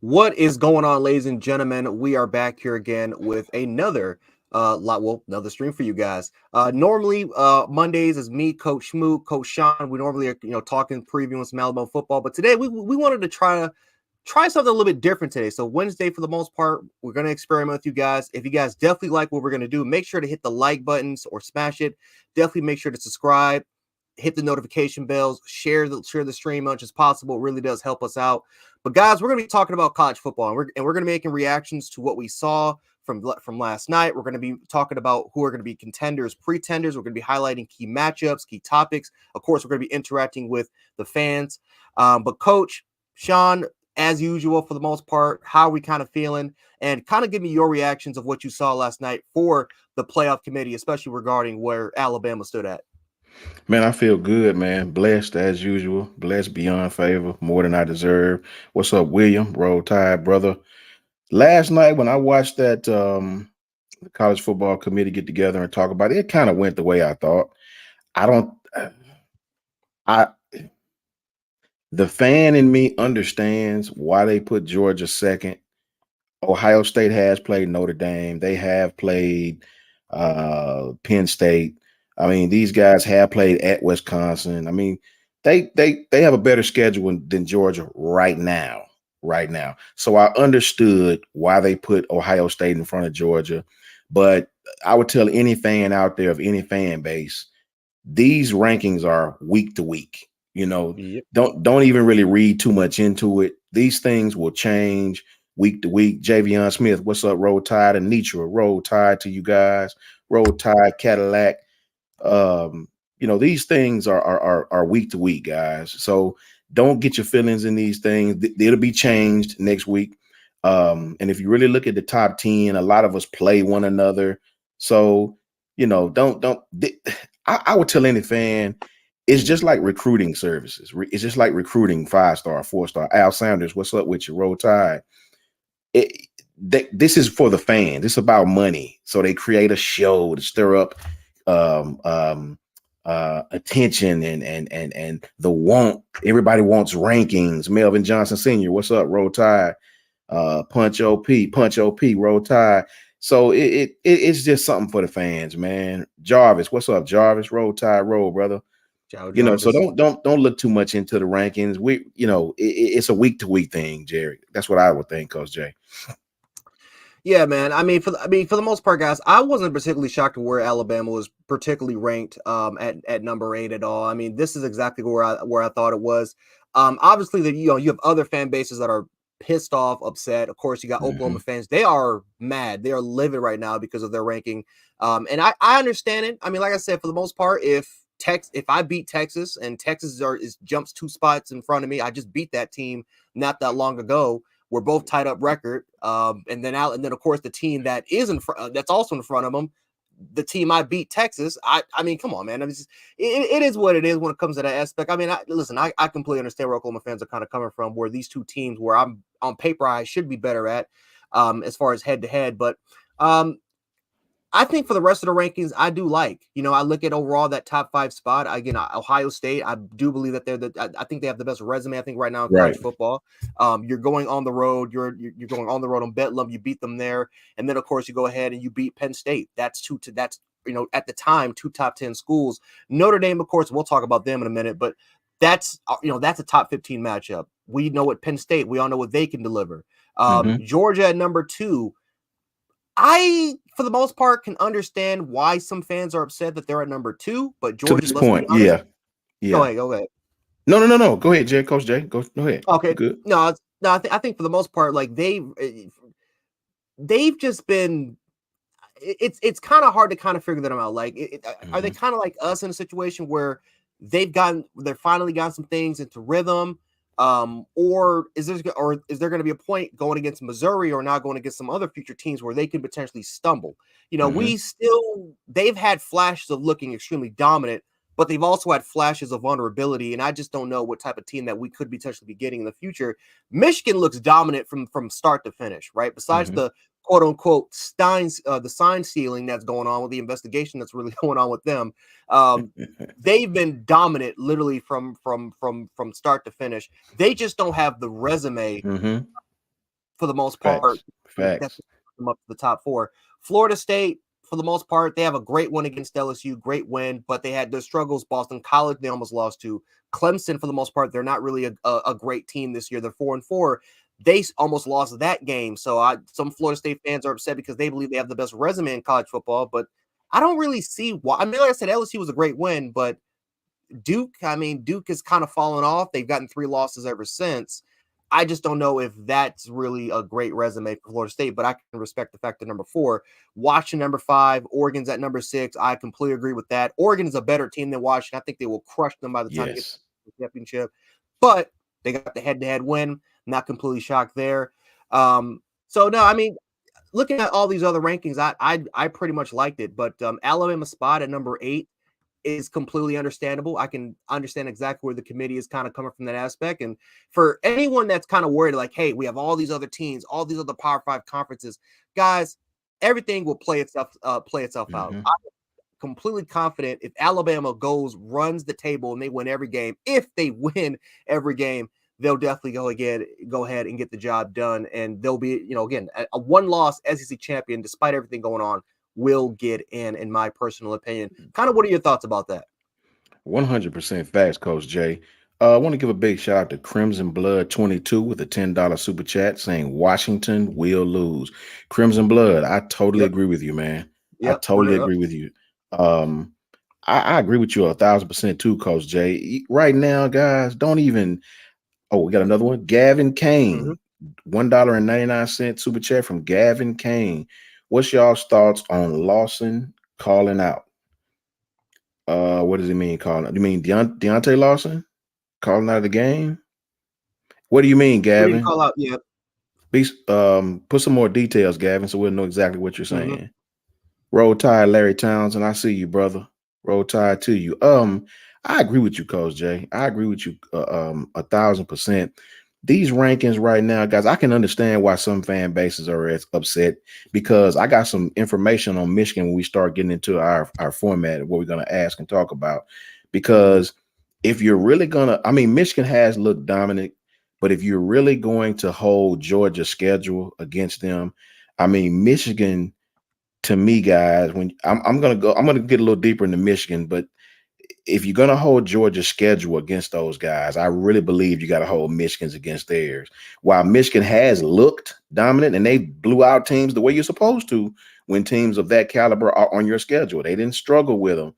What is going on, ladies and gentlemen? We are back here again with another another stream for you guys. Normally Mondays is me, Coach Schmoot, Coach Sean. We normally are talking previewing some Alabama football, but today we wanted to try something a little bit different today. So Wednesday, for the most part, we're going to experiment with you guys. If you guys definitely like what we're going to do, make sure to hit the like buttons or smash it. Definitely make sure to subscribe, hit the notification bells, share the stream much as possible. It really does help us out. But guys, we're going to be talking about college football, and we're going to be making reactions to what we saw from last night. We're going to be talking about who are going to be contenders, pretenders. We're going to be highlighting key matchups, key topics. Of course, we're going to be interacting with the fans. But Coach Sean, as usual, for the most part, how are we kind of feeling? And kind of give me your reactions of what you saw last night for the playoff committee, especially regarding where Alabama stood at. Man, I feel good, man. Blessed as usual. Blessed beyond favor, more than I deserve. What's up, William? Roll Tide, brother. Last night when I watched that the college football committee get together and talk about it, it kind of went the way I thought. I don't I the fan in me understands why they put Georgia second. Ohio State has played Notre Dame. They have played Penn State. I mean, these guys have played at Wisconsin. I mean, they have a better schedule than Georgia right now. Right now. So I understood why they put Ohio State in front of Georgia. But I would tell any fan out there of any fan base, these rankings are week to week. Yep. Don't even really read too much into it. These things will change week to week. Javion Smith, what's up? Roll Tide and Nitra, Roll Tide to you guys. Roll Tide, Cadillac. These things are week to week, guys. So don't get your feelings in these things. It'll be changed next week. And if you really look at the top 10, a lot of us play one another. So, I would tell any fan, it's just like recruiting services. It's just like recruiting 5-star, 4-star. Al Sanders, what's up with you? Roll Tide. This is for the fans. It's about money. So they create a show to stir up attention and the want. Everybody wants rankings. Melvin Johnson Sr., what's up? Roll Tide. Punch OP, Roll Tide. So it's just something for the fans, man. Jarvis, what's up, Jarvis? Roll Tide, roll, brother. So don't look too much into the rankings. It's a week to week thing, Jerry. That's what I would think, Coach Jay. Yeah, man. I mean, for the most part, guys, I wasn't particularly shocked where Alabama was particularly ranked at number 8 at all. I mean, this is exactly where I thought it was. Obviously, that you have other fan bases that are pissed off, upset. Of course, you got Oklahoma fans. They are mad. They are livid right now because of their ranking. And I understand it. I mean, like I said, for the most part, if I beat Texas and Texas jumps 2 spots in front of me, I just beat that team not that long ago. We're both tied up record, and then of course the team that is that's also in front of them, the team I beat, Texas. I mean, come on, man. I mean, it is what it is when it comes to that aspect. I mean, I completely understand where Oklahoma fans are kind of coming from. Where these two teams, where I'm on paper, I should be better at, as far as head to head, but I think for the rest of the rankings, I do like. I look at overall that top 5 spot. Again, Ohio State, I do believe that I think they have the best resume. I think right now in college football, you're going on the road. You're going on the road on Bedlam. You beat them there, and then of course you go ahead and you beat Penn State. That's at the time 2 top 10 schools. Notre Dame, of course, we'll talk about them in a minute, but that's a top 15 matchup. We know what Penn State. We all know what they can deliver. Georgia at number 2. I, for the most part, can understand why some fans are upset that they're at number 2, but Georgia, to this point, yeah. Go ahead. No. Go ahead, Jay. Coach Jay. Go ahead. Okay. Good. No. I think for the most part, like they've just been. It's kind of hard to kind of figure them out. Like, are they kind of like us in a situation where they're finally gotten some things into rhythm? Or is there going to be a point going against Missouri or not going against some other future teams where they can potentially stumble? They've had flashes of looking extremely dominant, but they've also had flashes of vulnerability, and I just don't know what type of team that we could potentially be getting in the future. Michigan looks dominant from start to finish, right? Besides the quote unquote the sign stealing that's going on with the investigation that's really going on with them. They've been dominant literally from start to finish. They just don't have the resume for the most part. That's them up to the top 4. Florida State, for the most part, they have a great win against LSU, great win, but they had their struggles. Boston College, they almost lost to. Clemson, for the most part, they're not really a great team this year. They're 4-4. They almost lost that game. So some Florida State fans are upset because they believe they have the best resume in college football, but I don't really see why. I mean, like I said, LSU was a great win, but Duke has kind of fallen off. They've gotten 3 losses ever since. I just don't know if that's really a great resume for Florida State, but I can respect the fact that number 4, Washington number 5, Oregon's at number 6. I completely agree with that. Oregon is a better team than Washington. I think they will crush them by the time they get to the championship, but they got the head-to-head win. Not completely shocked there. So no, I mean, looking at all these other rankings, I pretty much liked it, but Alabama spot at number 8 is completely understandable. I can understand exactly where the committee is kind of coming from that aspect. And for anyone that's kind of worried, like, hey, we have all these other teams, all these other Power 5 conferences, guys, everything will play itself out. I'm completely confident if Alabama runs the table and they win every game, if they win every game, they'll definitely go ahead and get the job done. And they'll be, again, a one-loss SEC champion, despite everything going on, will get in my personal opinion. Kind of what are your thoughts about that? 100% facts, Coach Jay. I want to give a big shout out to Crimson Blood 22 with a $10 super chat saying Washington will lose. Crimson Blood, I totally agree with you, man. I totally agree with you. I agree with you 1,000% too, Coach Jay. Right now, guys, don't even. Oh, we got another one. Gavin Kane, $1.99 super chat from Gavin Kane. What's y'all's thoughts on Lawson calling out? What does he mean calling out? You mean Deontay Lawson calling out of the game? What do you mean, Gavin? Call out, yeah. Please, put some more details, Gavin, so we'll know exactly what you're saying. Roll Tide, Larry Townsend. I see you, brother. Roll Tide to you. I agree with you, Coach Jay. I agree with you 1,000%. These rankings right now, guys, I can understand why some fan bases are upset because I got some information on Michigan when we start getting into our format of what we're going to ask and talk about. Because if you're really going to, I mean, Michigan has looked dominant, but if you're really going to hold Georgia's schedule against them, I mean, Michigan, to me, guys, when I'm going to get a little deeper into Michigan, but if you're going to hold Georgia's schedule against those guys, I really believe you got to hold Michigan's against theirs. While Michigan has looked dominant and they blew out teams the way you're supposed to when teams of that caliber are on your schedule, they didn't struggle with them.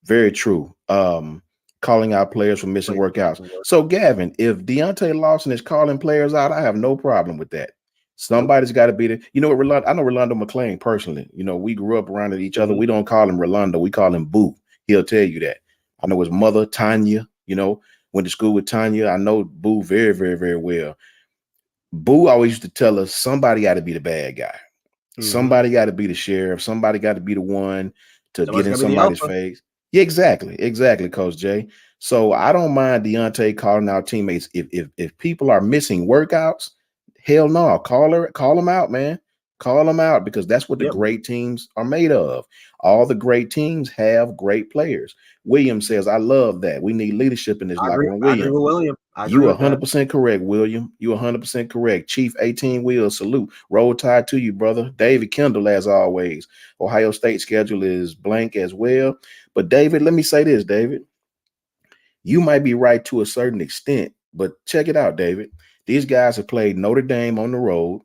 Very true. Calling out players for missing workouts. So, Gavin, if Deontay Lawson is calling players out, I have no problem with that. Somebody's got to be there. You know what, I know Rolando McClain personally. You know, we grew up around each other. We don't call him Rolando. We call him Boo. He'll tell you that. I know his mother, Tanya, went to school with Tanya. I know Boo very, very, very well. Boo always used to tell us somebody got to be the bad guy. Somebody got to be the sheriff. Somebody got to be the one to get in somebody's face. Yeah, exactly, Coach Jay. So I don't mind Deontay calling out teammates. If people are missing workouts, hell no, call them out, man. Call them out because that's what the great teams are made of. All the great teams have great players. William says, I love that. We need leadership in this locker room. I agree with William. You 100% correct, William. You 100% correct. Chief 18 Wheels, salute. Roll Tide to you, brother. David Kendall, as always. Ohio State schedule is blank as well. But David, let me say this, David. You might be right to a certain extent, but check it out, David. These guys have played Notre Dame on the road.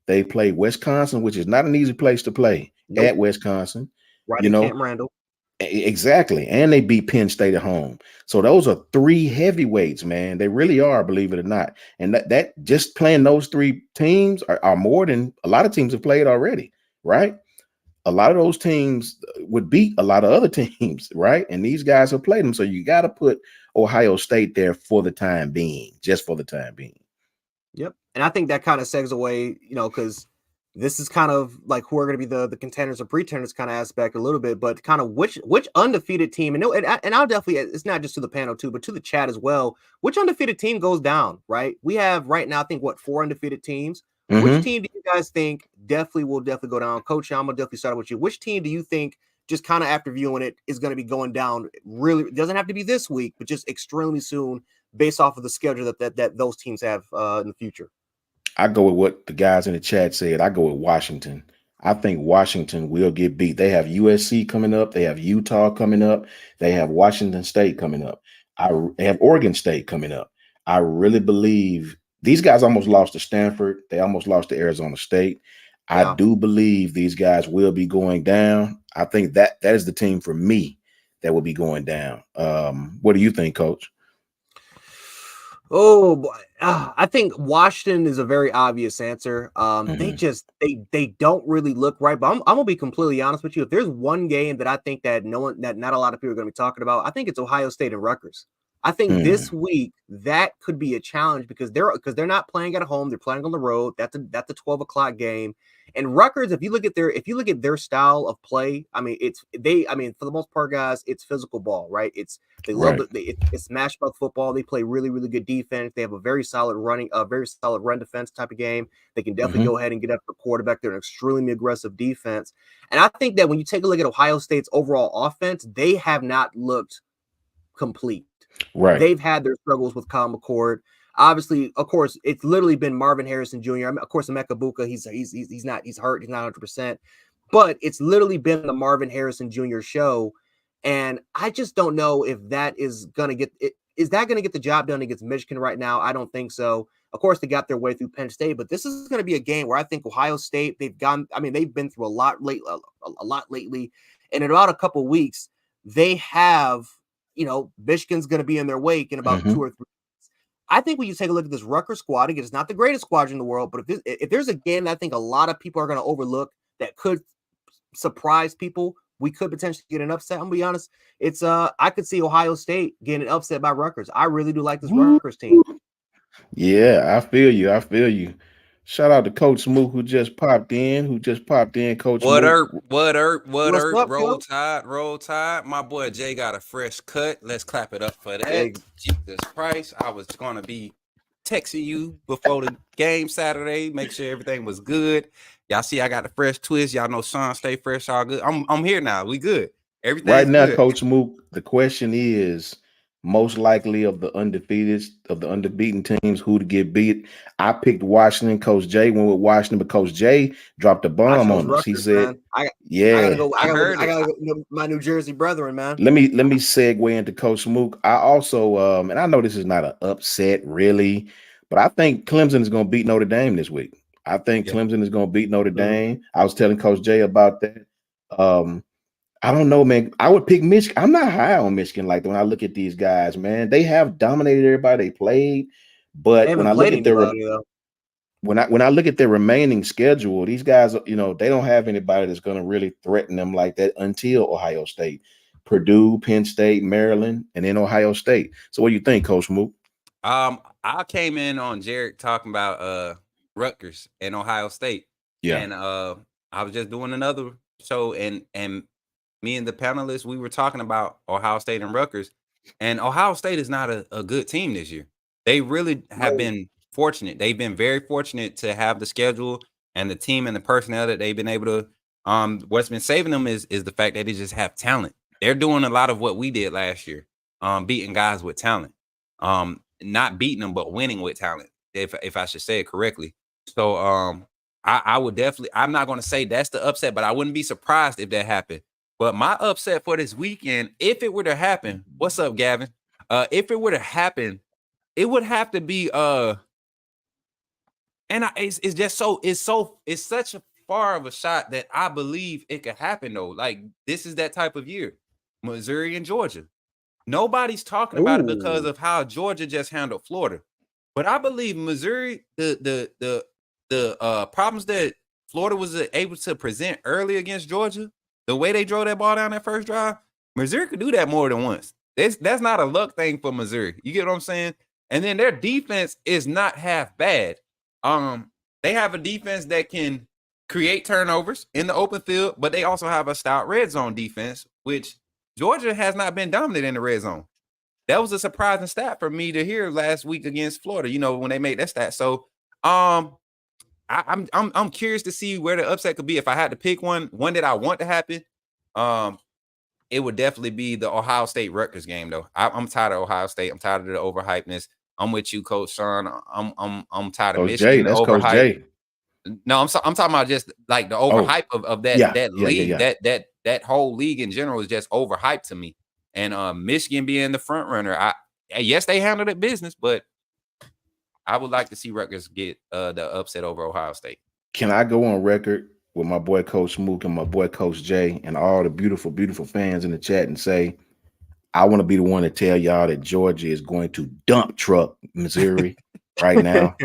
They played Wisconsin, which is not an easy place to play at Wisconsin. Right at Camp Randall. Exactly. And they beat Penn State at home. So those are 3 heavyweights, man. They really are, believe it or not. And that just playing those 3 teams are more than a lot of teams have played already, right? A lot of those teams would beat a lot of other teams, right? And these guys have played them. So you got to put Ohio State there for the time being, just for the time being. Yep. And I think that kind of segs away, because this is kind of like who are going to be the contenders or pretenders kind of aspect a little bit, but kind of which undefeated team, and I'll definitely, it's not just to the panel too, but to the chat as well, which undefeated team goes down, right? We have right now, I think, 4 undefeated teams. Which team do you guys think will definitely go down? Coach, I'm going to definitely start with you. Which team do you think, just kind of after viewing it, is going to be going down? Really, it doesn't have to be this week, but just extremely soon, based off of the schedule that those teams have in the future. I go with what the guys in the chat said. I go with Washington. I think Washington will get beat. They have USC coming up. They have Utah coming up. They have Washington State coming up. They have Oregon State coming up. I really believe these guys almost lost to Stanford. They almost lost to Arizona State. I Yeah. do believe these guys will be going down. I think that is the team for me that will be going down. What do you think, Coach? Oh boy. I think Washington is a very obvious answer. They Mhm. just they don't really look right. But I'm gonna be completely honest with you. If there's one game that I think that not a lot of people are gonna be talking about, I think it's Ohio State and Rutgers. I think this Mm. week that could be a challenge because they're not playing at home, they're playing on the road. That's a 12 o'clock game. And Rutgers, if you look at their style of play, I mean, for the most part, guys, it's physical ball, right? They love Right. it's smash mouth football. They play really, really good defense. They have a very solid run defense type of game. They can definitely Mhm. go ahead and get up the quarterback. They're an extremely aggressive defense. And I think that when you take a look at Ohio State's overall offense, they have not looked complete. Right. They've had their struggles with Kyle McCord. Obviously, of course, it's literally been Marvin Harrison Jr. I mean, of course, Emeka Buka, he's hurt, he's not 100%, but it's literally been the Marvin Harrison Jr. show, and I just don't know if that is gonna get it. Is that going to get the job done against Michigan right now? I don't think so. Of course, they got their way through Penn State, but this is going to be a game where I think Ohio State, they've gone. I mean, they've been through a lot lately, and in about a couple of weeks, they have. Michigan's going to be in their wake in about two Mhm. or three. I think when you take a look at this Rutgers squad, again, it's not the greatest squad in the world, but if there's a game that I think a lot of people are going to overlook that could surprise people, we could potentially get an upset. I'm gonna be honest. It's I could see Ohio State getting upset by Rutgers. I really do like this Woo. Rutgers team. Yeah, I feel you. I feel you. Shout out to Coach Mook who just popped in. Coach What Mook. up? What up? What What's up? up, Roll yo? Tide, Roll Tide. My boy Jay got a fresh cut. Let's clap it up for that. Ex- Jesus Christ. I was gonna be texting you before the game Saturday, make sure everything was good. Y'all see I got a fresh twist. Y'all know Sean stay fresh, all good. I'm here now. We good. Right Everything's now, good. Coach Mook, the question is most likely of the undefeated, of the unbeaten teams, who to get beat. I picked Washington. Coach Jay went with Washington, but Coach Jay dropped a I bomb chose on us. He Rutgers, said, man. I gotta yeah. go. I heard I it. gotta go. My New Jersey brethren, man. Let me segue into Coach Mook. I also and I know this is not an upset really, but I think Clemson is going to beat Notre Dame this week. I think Yeah. Clemson is going to beat Notre Mhm. Dame. I was telling Coach Jay about that. I don't know, man. I would pick Michigan. I'm not high on Michigan like that. When I look at these guys, man, they have dominated everybody they played. They But when haven't I look played at their anybody though. when I look at their remaining schedule, these guys, they don't have anybody that's going to really threaten them like that until Ohio State, Purdue, Penn State, Maryland, and then Ohio State. So, what do you think, Coach Mook? I came in on Jared talking about Rutgers and Ohio State. Yeah. And I was just doing another show and me and the panelists, we were talking about Ohio State and Rutgers. And Ohio State is not a good team this year. They really have No, been fortunate. They've been very fortunate to have the schedule and the team and the personnel that they've been able to what's been saving them is the fact that they just have talent. They're doing a lot of what we did last year, beating guys with talent. Not beating them, but winning with talent, if I should say it correctly. So I would definitely, I'm not gonna say that's the upset, but I wouldn't be surprised if that happened. But my upset for this weekend, if it were to happen, what's up, Gavin? If it were to happen, it would have to be it's just it's such a far of a shot that I believe it could happen though. Like this is that type of year. Missouri and Georgia. Nobody's talking about it because ooh, of how Georgia just handled Florida. But I believe Missouri, the problems that Florida was able to present early against Georgia, the way they drove that ball down that first drive, Missouri could do that more than once. That's not a luck thing for Missouri. You get what I'm saying? And then their defense is not half bad. Um, they have a defense that can create turnovers in the open field, but they also have a stout red zone defense, which Georgia has not been dominant in the red zone. That was a surprising stat for me to hear last week against Florida. When they made that stat. So, I'm curious to see where the upset could be. If I had to pick one that I want to happen, um, it would definitely be the Ohio State Rutgers game. Though I'm tired of Ohio State. I'm tired of the overhypeness. I'm with you, Coach Sean. I'm tired of Coach Jay, Michigan that's Coach overhype. Jay. No, I'm talking about just like the overhype of that league. That whole league in general is just overhyped to me. And Michigan being the front runner, yes, they handled it business, but I would like to see Rutgers get the upset over Ohio State. Can I go on record with my boy Coach Mook and my boy Coach Jay and all the beautiful, beautiful fans in the chat and say, I want to be the one to tell y'all that Georgia is going to dump truck Missouri right now.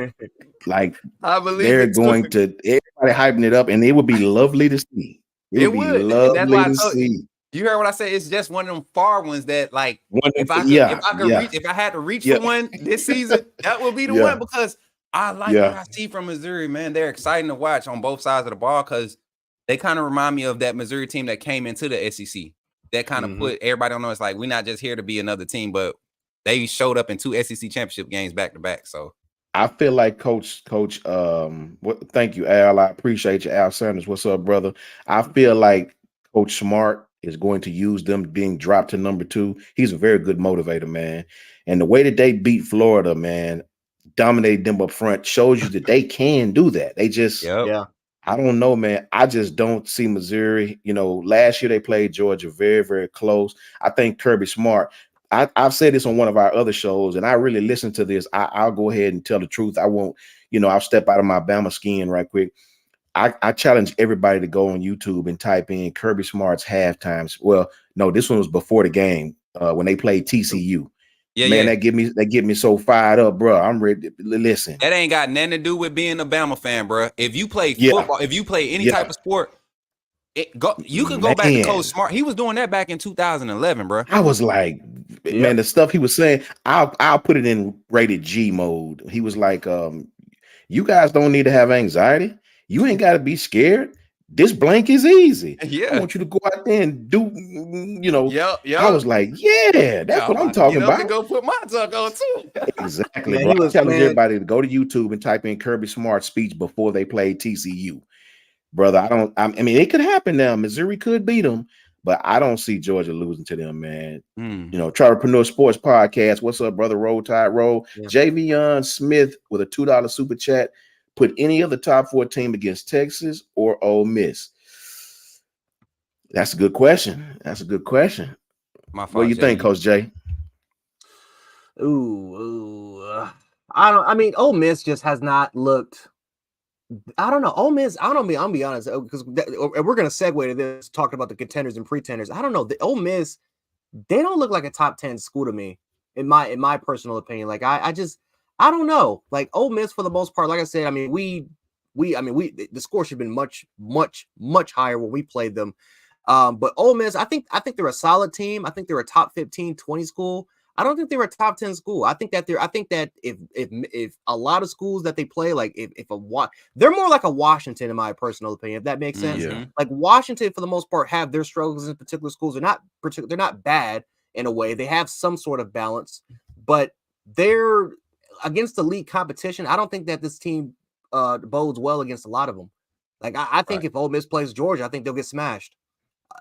Like, I believe they're going to, everybody hyping it up, and it would be lovely to see. It would be lovely to see. You heard what I said? It's just one of them far ones that, like, if I had to reach for one this season, that would be the one, because I like what I see from Missouri, man. They're exciting to watch on both sides of the ball because they kind of remind me of that Missouri team that came into the SEC. That kind of put everybody on. It's like, we're not just here to be another team, but they showed up in 2 SEC championship games back to back. So I feel like Coach, thank you, Al. I appreciate you, Al Sanders. What's up, brother? I feel like Coach Smart is going to use them being dropped to number 2. He's a very good motivator, man. And the way that they beat Florida, man, dominated them up front, shows you that they can do that. They just, I don't know, man. I just don't see Missouri. You know, last year they played Georgia very, very close. I think Kirby Smart, I've said this on one of our other shows, and I really listened to this. I'll go ahead and tell the truth. I won't, I'll step out of my Bama skin right quick. I challenge everybody to go on YouTube and type in Kirby Smart's halftimes. Well, no, this one was before the game when they played TCU. That get me so fired up, bro. I'm ready to listen. That ain't got nothing to do with being a Bama fan, bro. If you play football, if you play any type of sport, you can go back to Coach Smart. He was doing that back in 2011, bro. I was like, man, the stuff he was saying, I'll put it in rated G mode. He was like, you guys don't need to have anxiety. You ain't got to be scared. This blank is easy. I want you to go out there and do, I was like, that's what I'm talking about. Go put my talk on too. Exactly. Man, I challenge everybody to go to YouTube and type in Kirby Smart speech before they played TCU. Brother, I mean, it could happen now. Missouri could beat them, but I don't see Georgia losing to them, man. Charterpreneur Sports Podcast. What's up, brother? Roll Tide Roll. Javion Smith with a $2 super chat. Put any other top 4 team against Texas or Ole Miss? That's a good question. What do you think, Coach Jay? Ole Miss just has not looked. I don't know. Ole Miss, I'll be honest, because we're going to segue to this, talking about the contenders and pretenders. I don't know. The Ole Miss, they don't look like a top 10 school to me, in my personal opinion. Like, I don't know. Like, Ole Miss, for the most part, like I said, I mean, the score should have been much, much, much higher when we played them. But Ole Miss, I think they're a solid team. I think they're a top 15, 20 school. I don't think they're a top 10 school. I think that if a lot of schools that they play, like they're more like a Washington, in my personal opinion, if that makes sense. Like, Washington, for the most part, have their struggles in particular schools. They're not bad in a way. They have some sort of balance, but they're against elite competition. I don't think that this team bodes well against a lot of them. Like, I think if Ole Miss plays Georgia, I think they'll get smashed.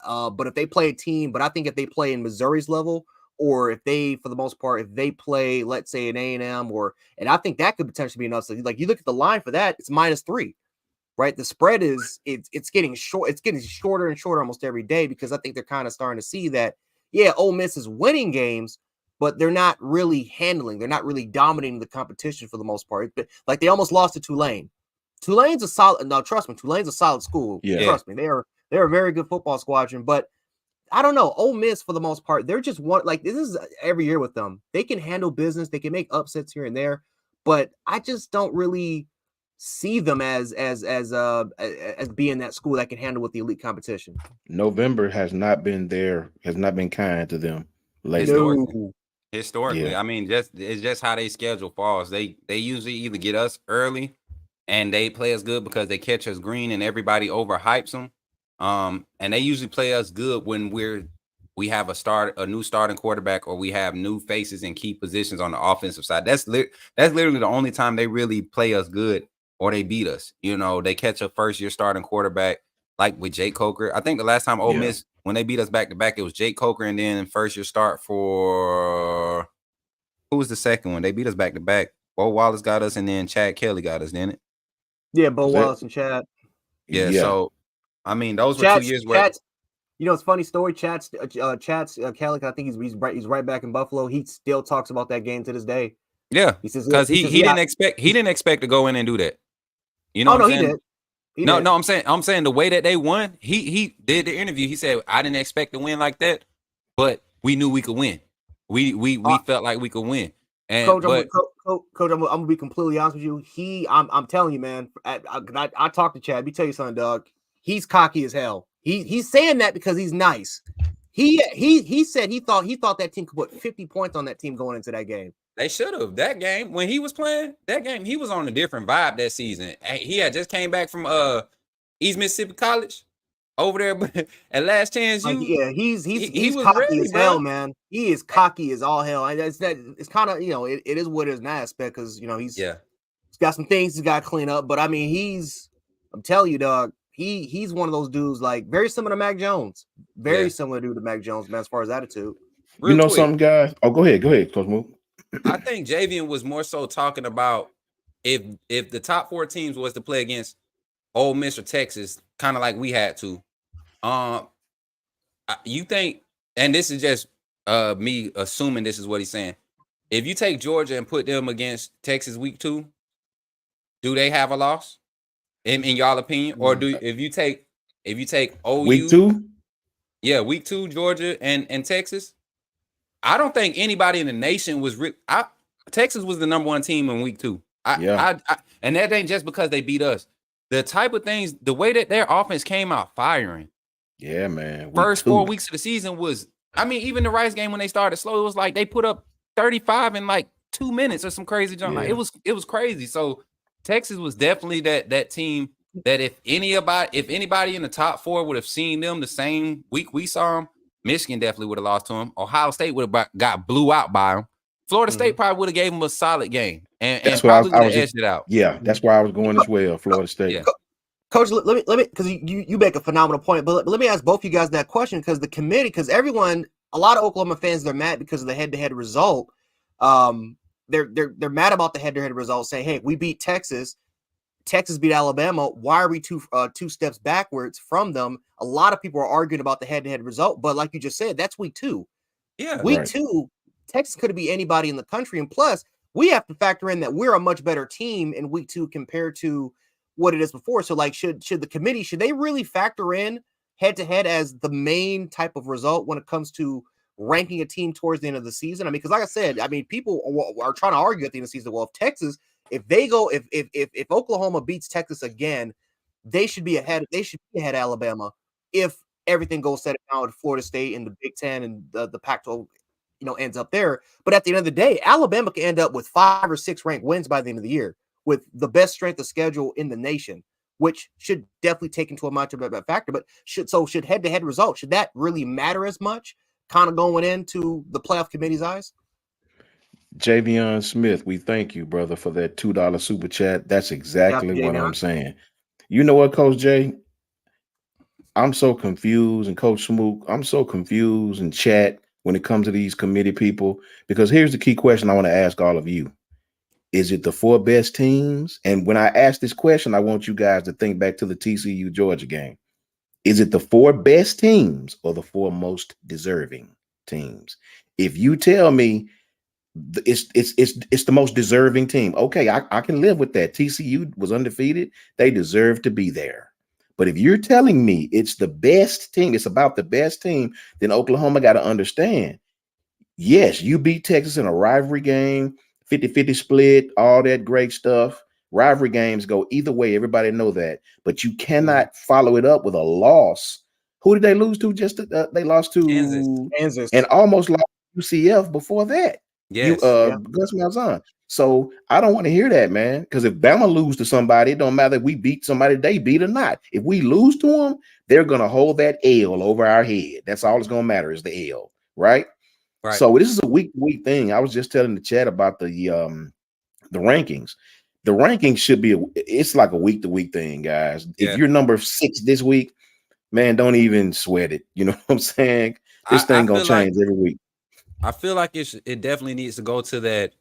But if they play a team, I think if they play in Missouri's level, or if they, for the most part, if they play, let's say, an A&M, and I think that could potentially be enough. So, like, you look at the line for that, it's -3, right? The spread is it's getting short. It's getting shorter and shorter almost every day, because I think they're kind of starting to see that, Ole Miss is winning games, but they're not really handling. They're not really dominating the competition for the most part. But, like, they almost lost to Tulane. Tulane's a solid. No, trust me, Tulane's a solid school. Trust me, they're a very good football squadron, but I don't know. Ole Miss, for the most part, they're just this is every year with them. They can handle business. They can make upsets here and there, but I just don't really see them as being that school that can handle with the elite competition. November has not been kind to them lately. Historically. I mean, it's just how they schedule falls. They usually either get us early and they play us good because they catch us green and everybody overhypes them. And they usually play us good when we have a new starting quarterback, or we have new faces in key positions on the offensive side. That's literally the only time they really play us good, or they beat us. They catch a first-year starting quarterback, like with Jake Coker. I think the last time Ole Miss, when they beat us back to back, it was Jake Coker, and then first-year start for Who was the second one? They beat us back to back. Bo Wallace got us, and then Chad Kelly got us, didn't it? Yeah, Bo Was that- Wallace and Chad. Yeah. Yeah. So, I mean, those were 2 years where. Chad's, you know, it's a funny story. Chad's Kelly, I think he's right back in Buffalo. He still talks about that game to this day. Yeah, He says because he didn't expect to go in and do that. You know Oh what no, I'm he saying? did. He No, did. no, I'm saying the way that they won, he did the interview. He said, I didn't expect to win like that, but we knew we could win. We felt like we could win. And Coach, but Coach, I'm gonna be completely honest with you. I'm telling you, man. I talked to Chad. Let me tell you something, dog. He's cocky as hell. He's saying that because he's nice. He said he thought that team could put 50 points on that team going into that game. they should have. That game when he was playing that game, he was on a different vibe that season. He had just came back from East Mississippi College over there at Last Chance U. Yeah, he's was cocky ready, as bro. hell, man. He is cocky as all hell. And it's kind of, you know, it is what it is in that aspect because, you know, he's got some things he's got to clean up. But I mean, I'm telling you, dog, he's one of those dudes like very similar to Mac Jones, very similar to Mac Jones, man, as far as attitude. You know something, guys? Oh, go ahead, Coach Mook. I think Javian was more so talking about if the top 4 teams was to play against Ole Miss or Texas, kind of like we had to. You think, and this is just me assuming this is what he's saying. If you take Georgia and put them against Texas week 2, do they have a loss? In y'all opinion, or if you take OU week 2? Yeah, week 2, Georgia and Texas. I don't think anybody in the nation was Texas was the number 1 team in week 2. And that ain't just because they beat us. The type of things, the way that their offense came out firing. Yeah, man. First 4 weeks of the season was, I mean, even the Rice game when they started slow, it was like they put up 35 in like 2 minutes or some crazy jump. Yeah. Like it was crazy. So Texas was definitely that team that if anybody in the top 4 would have seen them the same week we saw them, Michigan definitely would have lost to them. Ohio State would have got blew out by them. Florida State probably would have gave them a solid game and probably would have edged it out. Yeah, that's where I was going as well. Florida State. Yeah. Coach, let me because you make a phenomenal point, but let me ask both you guys that question because the committee, because a lot of Oklahoma fans, they're mad because of the head-to-head result. They're mad about the head-to-head result, saying, "Hey, we beat Texas. Texas beat Alabama. Why are we two steps backwards from them?" A lot of people are arguing about the head-to-head result, but like you just said, that's week 2. Yeah, week 2, Texas could be anybody in the country, and plus, we have to factor in that we're a much better team in week 2 compared to what it is before. So, like, should the committee they really factor in head-to-head as the main type of result when it comes to ranking a team towards the end of the season? I mean, because like I said, I mean, people are trying to argue at the end of the season. Well, if Oklahoma beats Texas again, they should be ahead. They should be ahead of Alabama if everything goes set down with Florida State and the Big Ten and the Pac-12, you know, ends up there. But at the end of the day, Alabama can end up with 5 or 6 ranked wins by the end of the year with the best strength of schedule in the nation, which should definitely take into account a factor. But should head-to-head results, should that really matter as much kind of going into the playoff committee's eyes? Javion Smith, we thank you, brother, for that $2 super chat. That's exactly what I'm saying. You know what, Coach Jay? I'm so confused, and Coach Smook, I'm so confused in chat when it comes to these committee people, because here's the key question I want to ask all of you. Is it the 4 best teams? And when I ask this question, I want you guys to think back to the TCU Georgia game. Is it the 4 best teams or the 4 most deserving teams? If you tell me it's the most deserving team, okay, I can live with that. TCU was undefeated. They deserve to be there. But if you're telling me it's the best team, it's about the best team, then Oklahoma got to understand, yes, you beat Texas in a rivalry game, 50-50 split, all that great stuff. Rivalry games go either way. Everybody know that. But you cannot follow it up with a loss. Who did they lose to? They lost to Kansas. And almost lost UCF before that. Yes. Gus Malzahn. So I don't want to hear that, man. Because if Bama lose to somebody, it don't matter if we beat somebody they beat or not. If we lose to them, they're going to hold that L over our head. That's all it's going to matter is the L, right? Right. So this is a week-to-week thing. I was just telling the chat about the rankings. The rankings should be it's like a week-to-week thing, guys. Yeah. If you're number 6 this week, man, don't even sweat it. You know what I'm saying? This thing gonna change every week. I feel like it definitely needs to go to that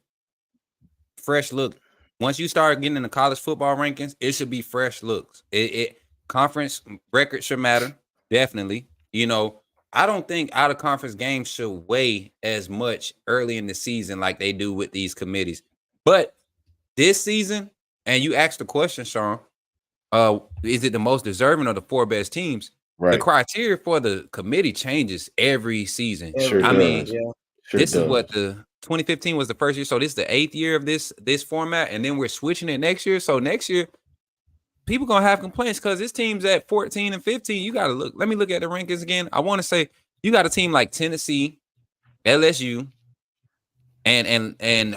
fresh look. Once you start getting in the college football rankings, it should be fresh looks. Conference records should matter, definitely. I don't think out of conference games should weigh as much early in the season like they do with these committees. But this season, and you asked the question, Sean, is it the most deserving of the 4 best teams? Right. The criteria for the committee changes every season. Sure I does. mean, yeah. Sure this does. is what the 2015 was the first year. So this is the 8th year of this format, and then we're switching it next year. So next year, people gonna have complaints because this team's at 14 and 15. You gotta look. Let me look at the rankings again. I want to say you got a team like Tennessee, LSU, and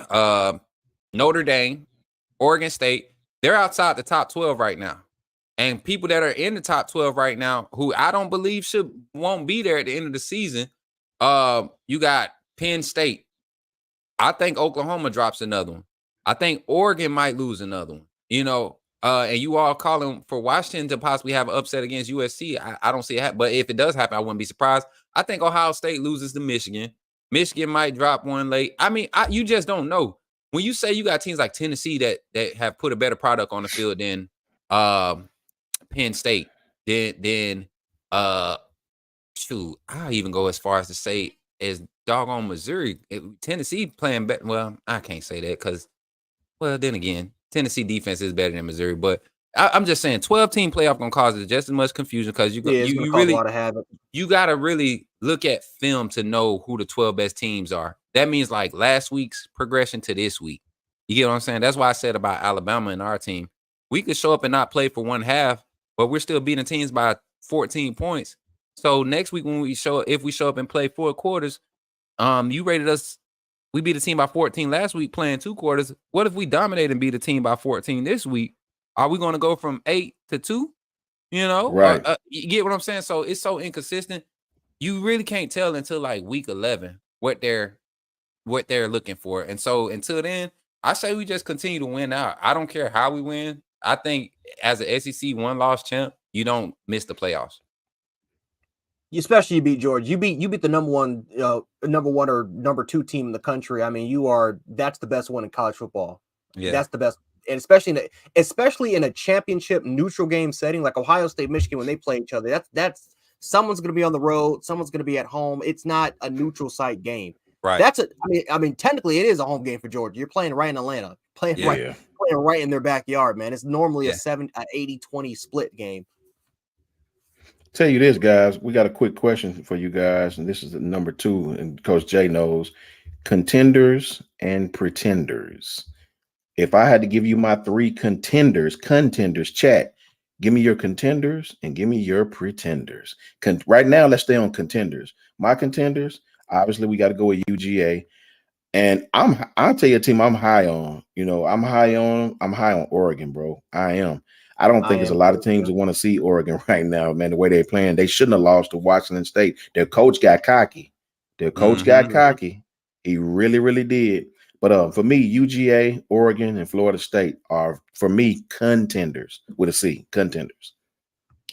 Notre Dame, Oregon State. They're outside the top 12 right now. And people that are in the top 12 right now, who I don't believe won't be there at the end of the season. You got Penn State. I think Oklahoma drops another one. I think Oregon might lose another one. And you all calling for Washington to possibly have an upset against USC. I don't see it happen. But if it does happen, I wouldn't be surprised. I think Ohio State loses to Michigan. Michigan might drop one late. I mean, you just don't know. When you say you got teams like Tennessee that have put a better product on the field than Penn State, then shoot, I'll even go as far as to say as doggone Missouri, Tennessee playing better. Well, I can't say that because, well, then again, Tennessee defense is better than Missouri. But I'm just saying, 12-team playoff gonna cause just as much confusion because you really, a lot of havoc. You gotta really look at film to know who the 12 best teams are. That means like last week's progression to this week. You get what I'm saying? That's why I said about Alabama and our team. We could show up and not play for one half, but we're still beating teams by 14 points. So next week if we show up and play 4 quarters, you rated us. We beat a team by 14 last week playing 2 quarters. What if we dominate and beat a team by 14 this week? Are we going to go from 8 to 2? Right. You get what I'm saying? So it's so inconsistent. You really can't tell until like week 11 what they're looking for. And so until then, I say we just continue to win out. I don't care how we win. I think as an SEC 1-loss champ, you don't miss the playoffs. Especially you beat Georgia. You beat the number one or number 2 team in the country. I mean, that's the best one in college football. Yeah. That's the best. And especially in a championship neutral game setting like Ohio State, Michigan, when they play each other, that's someone's going to be on the road, someone's going to be at home. It's not a neutral site game. Right. I mean, technically it is a home game for Georgia. You're playing right in Atlanta, playing right in their backyard, man. It's normally a 80-20 split game. Tell you this, guys, we got a quick question for you guys, and this is the number 2, and Coach Jay knows: contenders and pretenders. If I had to give you my 3 contenders, chat, give me your contenders and give me your pretenders. Right now, let's stay on contenders. My contenders, obviously, we got to go with UGA. And I'll tell you a team I'm high on. I'm high on Oregon, bro. I am. I don't think there's a lot of teams that want to see Oregon right now, man. The way they're playing, they shouldn't have lost to Washington State. Their coach got cocky. He really, really did. But for me, UGA, Oregon, and Florida State are, for me, contenders with a C. Contenders.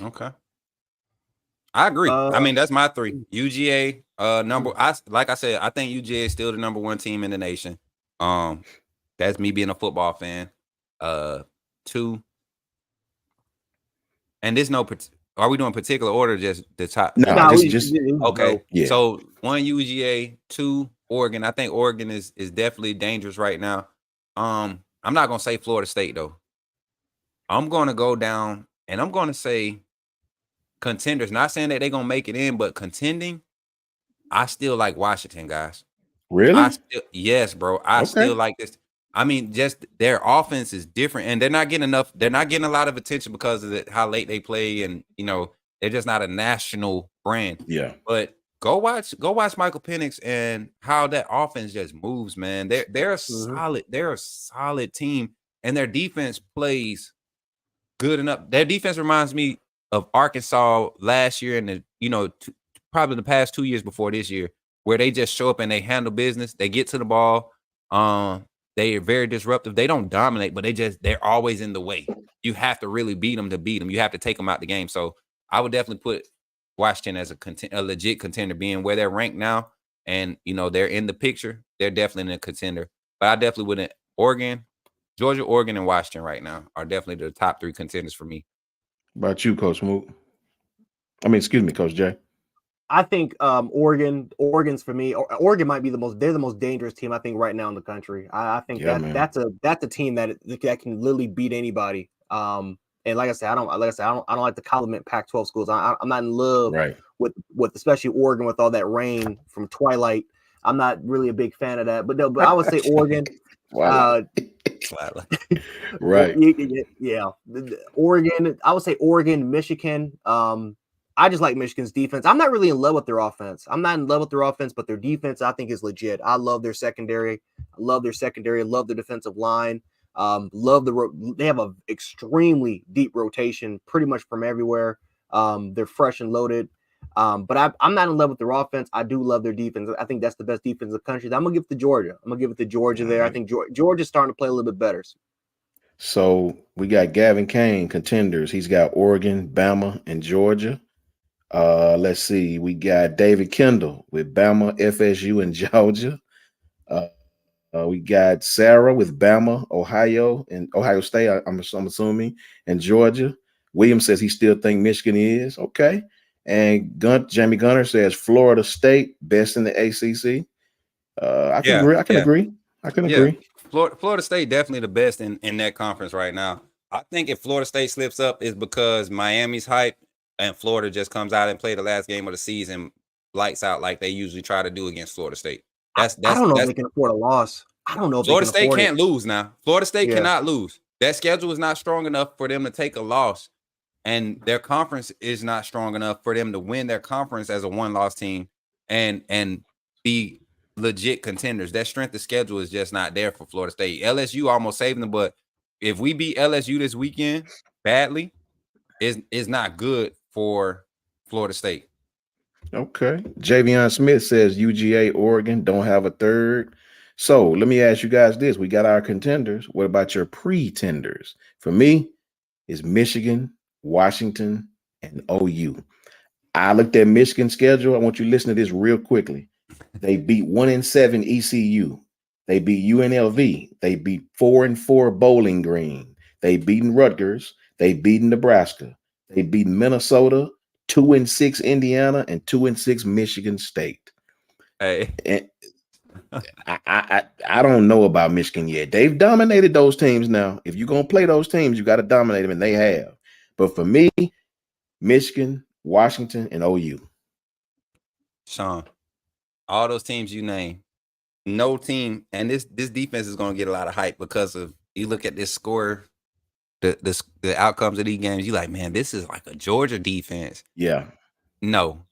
Okay. I agree. I mean, that's my 3. UGA, like I said, I think UGA is still the number 1 team in the nation. That's me being a football fan. 2. And there's are we doing particular order? Just the top? No, just okay. Yeah. So 1 UGA, 2 Oregon. I think Oregon is definitely dangerous right now. I'm not gonna say Florida State though. I'm gonna go down and I'm gonna say contenders. Not saying that they're gonna make it in, but contending. I still like Washington, guys. Really? Yes, bro. I still like this. I mean, just their offense is different, and they're not getting a lot of attention because of how late they play, and they're just not a national brand. Yeah. But go watch Michael Penix and how that offense just moves, man. They're a solid team, and their defense plays good enough. Their defense reminds me of Arkansas last year, and probably the past 2 years before this year, where they just show up and they handle business. They get to the ball. They are very disruptive. They don't dominate, but they're always in the way. You have to really beat them to beat them. You have to take them out the game. So I would definitely put Washington as a legit contender, being where they're ranked now. and they're in the picture, they're definitely in a contender. But I definitely wouldn't. Georgia, Oregon, and Washington right now are definitely the top 3 contenders for me. About you, Coach Moot? Excuse me, Coach Jay. I think Oregon's for me. Oregon might be they're the most dangerous team I think right now in the country. I think that's a team that can literally beat anybody. And like I said, I don't like to compliment Pac-12 schools. I'm not in love with especially Oregon with all that rain from Twilight. I'm not really a big fan of that. But I would say Oregon. Right. Yeah. Oregon. I would say Oregon, Michigan. I just like Michigan's defense. I'm not really in love with their offense. But their defense I think is legit. I love their secondary. Love their defensive line. They have an extremely deep rotation, pretty much from everywhere. They're fresh and loaded. But I'm not in love with their offense. I do love their defense. I think that's the best defense in the country. I'm gonna give it to Georgia. There. I think Georgia's starting to play a little bit better. So we got Gavin Kane, contenders. He's got Oregon, Bama, and Georgia. Let's see. We got David Kendall with Bama, FSU, and Georgia. We got Sarah with Bama, Ohio, and Ohio State. I'm assuming, and Georgia. William says he still think Michigan is okay. And Jamie Gunner says Florida State best in the ACC. I can agree. I can agree. Florida State definitely the best in that conference right now. I think if Florida State slips up, is because Miami's hype and Florida just comes out and play the last game of the season, lights out like they usually try to do against Florida State. I don't know if they can afford a loss. I don't know if Florida State can't lose now. Florida State cannot lose. That schedule is not strong enough for them to take a loss, and their conference is not strong enough for them to win their conference as a one-loss team and be legit contenders. That strength of schedule is just not there for Florida State. LSU almost saved them, but if we beat LSU this weekend badly, is not good for Florida State. Okay. Javion Smith says UGA, Oregon don't have a third. So let me ask you guys this. We got our contenders. What about your pretenders? For me, it's Michigan, Washington, and OU. I looked at Michigan's schedule. I want you to listen to this real quickly. They beat 1-7 ECU. They beat UNLV. They beat 4-4 Bowling Green. They beaten Rutgers. They beaten Nebraska. They beat Minnesota, 2-6 Indiana, and 2-6 Michigan State. Hey, and I don't know about Michigan yet. They've dominated those teams now. If you're gonna play those teams, you got to dominate them, and they have. But for me, Michigan, Washington, and OU. Sean, all those teams you name, no team, and this defense is going to get a lot of hype because of, you look at this score, the outcomes of these games, you like, man, this is like a Georgia defense. Yeah. No,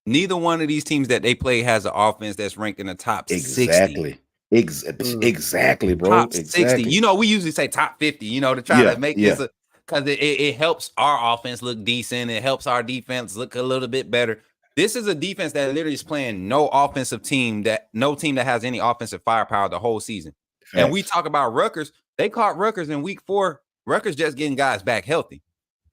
neither one of these teams that they play has an offense that's ranked in the top 60. Exactly, bro. Top 60. We usually say top 50, to try to make this because it helps our offense look decent. It helps our defense look a little bit better. This is a defense that literally is playing no team that has any offensive firepower the whole season. Facts. And we talk about Rutgers. They caught Rutgers in week 4. Rutgers just getting guys back healthy.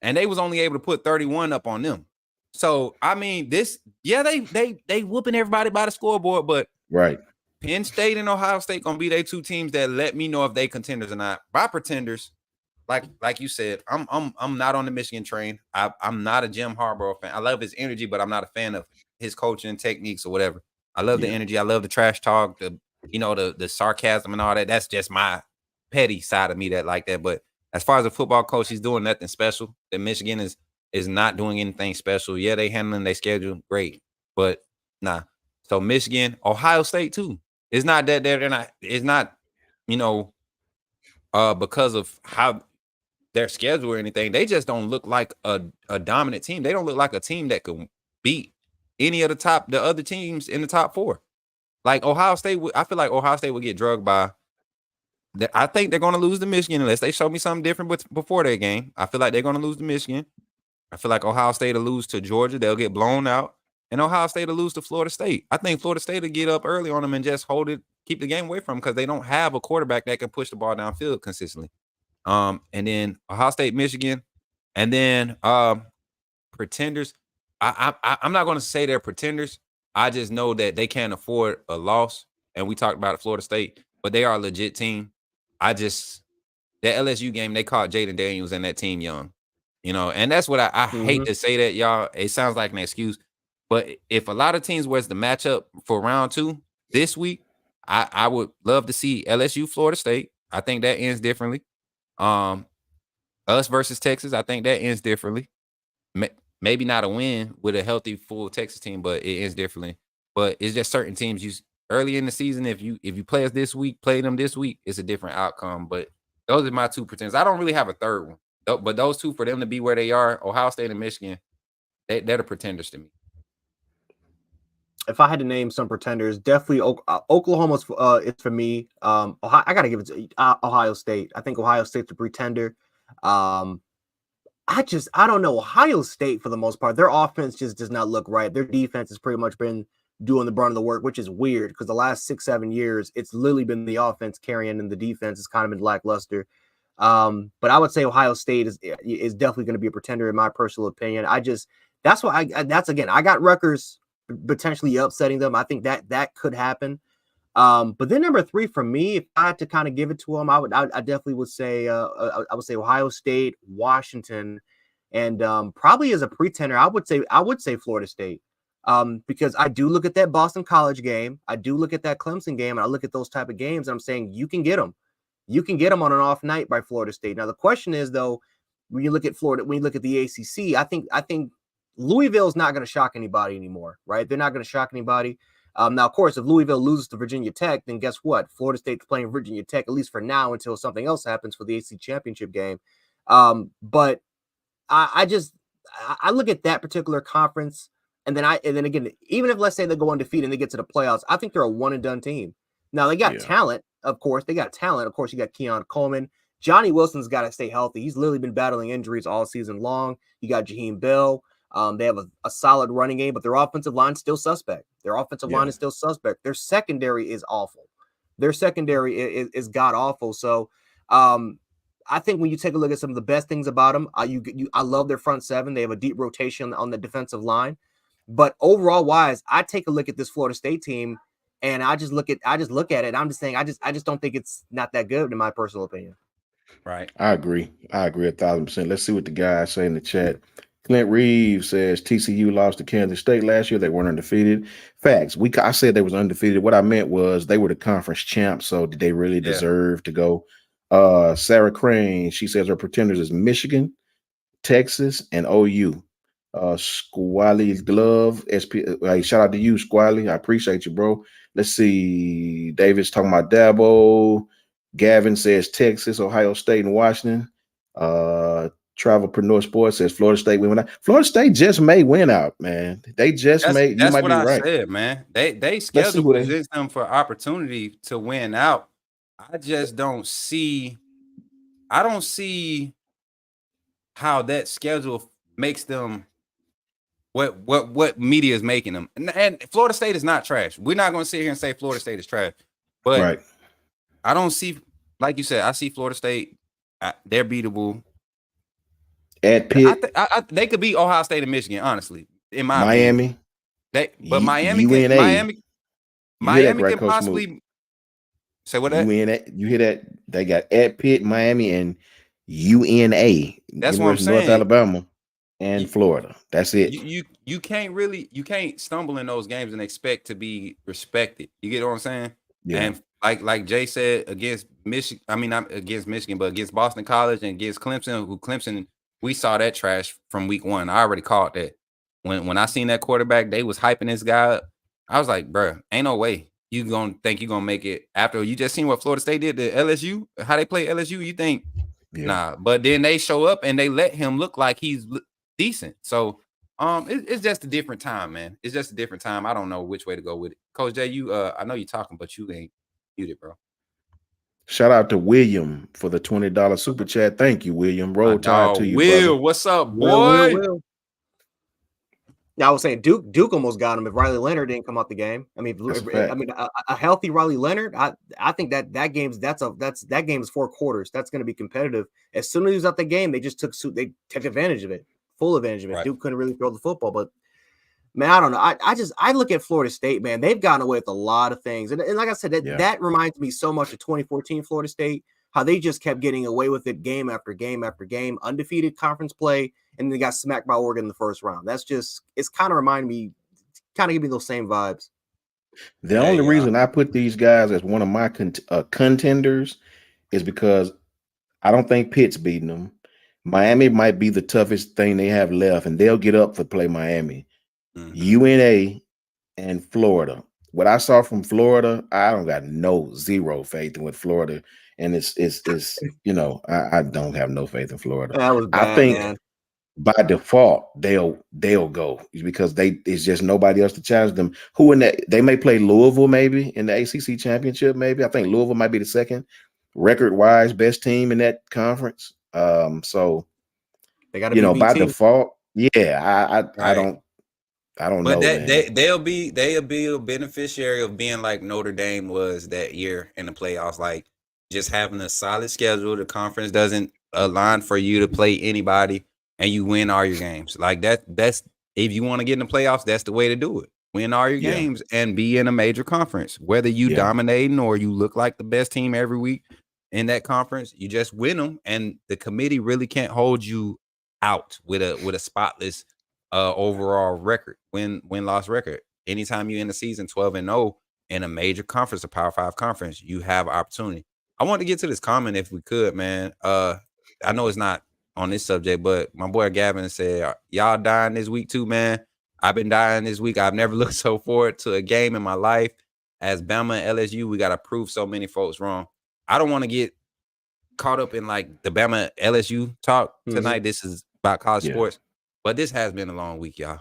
And they was only able to put 31 up on them. So, I mean, they whooping everybody by the scoreboard, but right. Penn State and Ohio State gonna be they two teams that let me know if they contenders or not. By pretenders, like you said, I'm not on the Michigan train. I'm not a Jim Harbaugh fan. I love his energy, but I'm not a fan of his coaching techniques or whatever. I love the energy. I love the trash talk, the sarcasm and all that. That's just my petty side of me that like that. But as far as a football coach, he's doing nothing special. That Michigan is not doing anything special. Yeah, they handling their schedule great, but nah. So Michigan, Ohio State too. It's not that they're not. It's not, because of how their schedule or anything. They just don't look like a dominant team. They don't look like a team that could beat any of the other teams in the top 4. Like Ohio State, I feel like Ohio State will get drugged by. I think they're going to lose to Michigan unless they show me something different before their game. I feel like they're going to lose to Michigan. I feel like Ohio State will lose to Georgia. They'll get blown out. And Ohio State will lose to Florida State. I think Florida State will get up early on them and just keep the game away from them because they don't have a quarterback that can push the ball downfield consistently. And then Ohio State, Michigan, and then pretenders. I'm not going to say they're pretenders. I just know that they can't afford a loss. And we talked about it, Florida State, but they are a legit team. That LSU game, they caught Jaden Daniels and that team young. And that's what I hate to say that, y'all. It sounds like an excuse. But if a lot of teams was the matchup for round 2 this week, I would love to see LSU, Florida State. I think that ends differently. Us versus Texas, I think that ends differently. Maybe not a win with a healthy, full Texas team, but it ends differently. But it's just certain teams early in the season. If you play us this week, play them this week, it's a different outcome. But those are my two pretenders. I don't really have a third one, but those two, for them to be where they are, Ohio State and Michigan, they're the pretenders to me. If I had to name some pretenders, definitely Oklahoma's is for me. Ohio, I got to give it to Ohio State. I think Ohio State's a pretender. I don't know. Ohio State, for the most part, their offense just does not look right. Their defense has pretty much been doing the brunt of the work, which is weird because the last 6-7 years, it's literally been the offense carrying and the defense has kind of been lackluster. But I would say Ohio State is definitely going to be a pretender in my personal opinion. That's why I got Rutgers potentially upsetting them. I think that could happen. But then number 3 for me, if I had to kind of give it to them, I definitely would say I would say Ohio State, Washington, and probably as a pretender, I would say Florida State. Because I do look at that Boston College game, I do look at that Clemson game, and I look at those type of games, and I'm saying you can get them on an off night by Florida State. Now the question is though, when you look at Florida, when you look at the ACC, I think Louisville is not going to shock anybody anymore, right? They're not going to shock anybody. Now, of course, if Louisville loses to Virginia Tech, then guess what? Florida State's playing Virginia Tech, at least for now, until something else happens for the ACC championship game. But I look at that particular conference, and then again, even if let's say they go undefeated and they get to the playoffs, I think they're a one and done team. Now they got talent, of course. They got talent. Of course, you got Keon Coleman. Johnny Wilson's got to stay healthy. He's literally been battling injuries all season long. You got Jaheim Bell. They have a solid running game, but their offensive line is still suspect. Line is still suspect. Their secondary is awful. Their secondary is god awful. So I think when you take a look at some of the best things about them, I love their front seven. They have a deep rotation on the defensive line. But overall wise, I take a look at this Florida State team and I just look at it. I'm just saying I just don't think it's not that good in my personal opinion. Right. I agree 1,000%. Let's see what the guys say in the chat. Clint Reeves says TCU lost to Kansas State last year. They weren't undefeated. Facts. I said they was undefeated. What I meant was they were the conference champs. So did they really deserve to go? Sarah Crane, she says her pretenders is Michigan, Texas, and OU. Squally Glove, SP. Shout out to you, Squally. I appreciate you, bro. Let's see. David's talking about Dabo. Gavin says Texas, Ohio State, and Washington. Travelpreneur Sports says Florida State win out. Florida State just may win out, man. They just may. You might be right. That's what I said, man. They schedule presents them for opportunity to win out. I just don't see. I don't see how that schedule makes them what media is making them. And Florida State is not trash. We're not going to sit here and say Florida State is trash, but I don't see, like you said, I see Florida State. They're beatable. At Pitt, they could beat Ohio State and Michigan, honestly. In my Miami, opinion. Miami can possibly say what that. You hear that? They got at Pitt, Miami, and UNA. That's what I'm saying. North Alabama and Florida. That's it. You can't stumble in those games and expect to be respected. You get what I'm saying? Yeah. And like Jay said, against Michigan, I mean not against Michigan, but against Boston College and against Clemson, we saw that trash from week 1. I already caught that. When I seen that quarterback, they was hyping this guy up. I was like, bro, ain't no way you gonna think you gonna make it after you just seen what Florida State did to LSU, how they play LSU. You think, nah, but then they show up and they let him look like he's decent. So it's just a different time, man. It's just a different time. I don't know which way to go with it. Coach Jay, I know you're talking, but you ain't muted, bro. Shout out to William for the $20 super chat. Thank you, William. Roll Tide to you, Will. brother. What's up, boy? Will. Yeah, I was saying Duke almost got him if Riley Leonard didn't come out the game. I mean, a healthy Riley Leonard. I think that game is 4 quarters. That's going to be competitive. As soon as he was out the game, they took advantage of it, full advantage of it. Right. Duke couldn't really throw the football, but Man, I don't know. I look at Florida State, man. They've gotten away with a lot of things, and like I said, that reminds me so much of 2014 Florida State, how they just kept getting away with it game after game after game, undefeated conference play, and they got smacked by Oregon in the first round. It's kind of reminding me, kind of giving me those same vibes. The only reason I put these guys as one of my contenders is because I don't think Pitt's beating them. Miami might be the toughest thing they have left, and they'll get up for play Miami. UNA and Florida. What I saw from Florida, I don't got zero faith in with Florida, and it's I don't have no faith in Florida. That was bad, I think man. By default they'll go because it's just nobody else to challenge them. Who in that they may play Louisville maybe in the ACC championship. Maybe I think Louisville might be the second record-wise best team in that conference. So they got to be by team. default. Yeah, I don't know. But they'll be a beneficiary of being like Notre Dame was that year in the playoffs, like just having a solid schedule. The conference doesn't align for you to play anybody, and you win all your games. Like that's if you want to get in the playoffs, that's the way to do it. Win all your games and be in a major conference. Whether you dominating or you look like the best team every week in that conference, you just win them, and the committee really can't hold you out with a spotless overall record, win-loss record. Anytime you end the season 12-0 in a major conference, a Power 5 conference, you have opportunity. I want to get to this comment if we could, man. I know it's not on this subject, but my boy Gavin said, y'all dying this week too, man. I've been dying this week. I've never looked so forward to a game in my life. As Bama and LSU, we got to prove so many folks wrong. I don't want to get caught up in like the Bama LSU talk tonight. This is about college sports, but this has been a long week, y'all.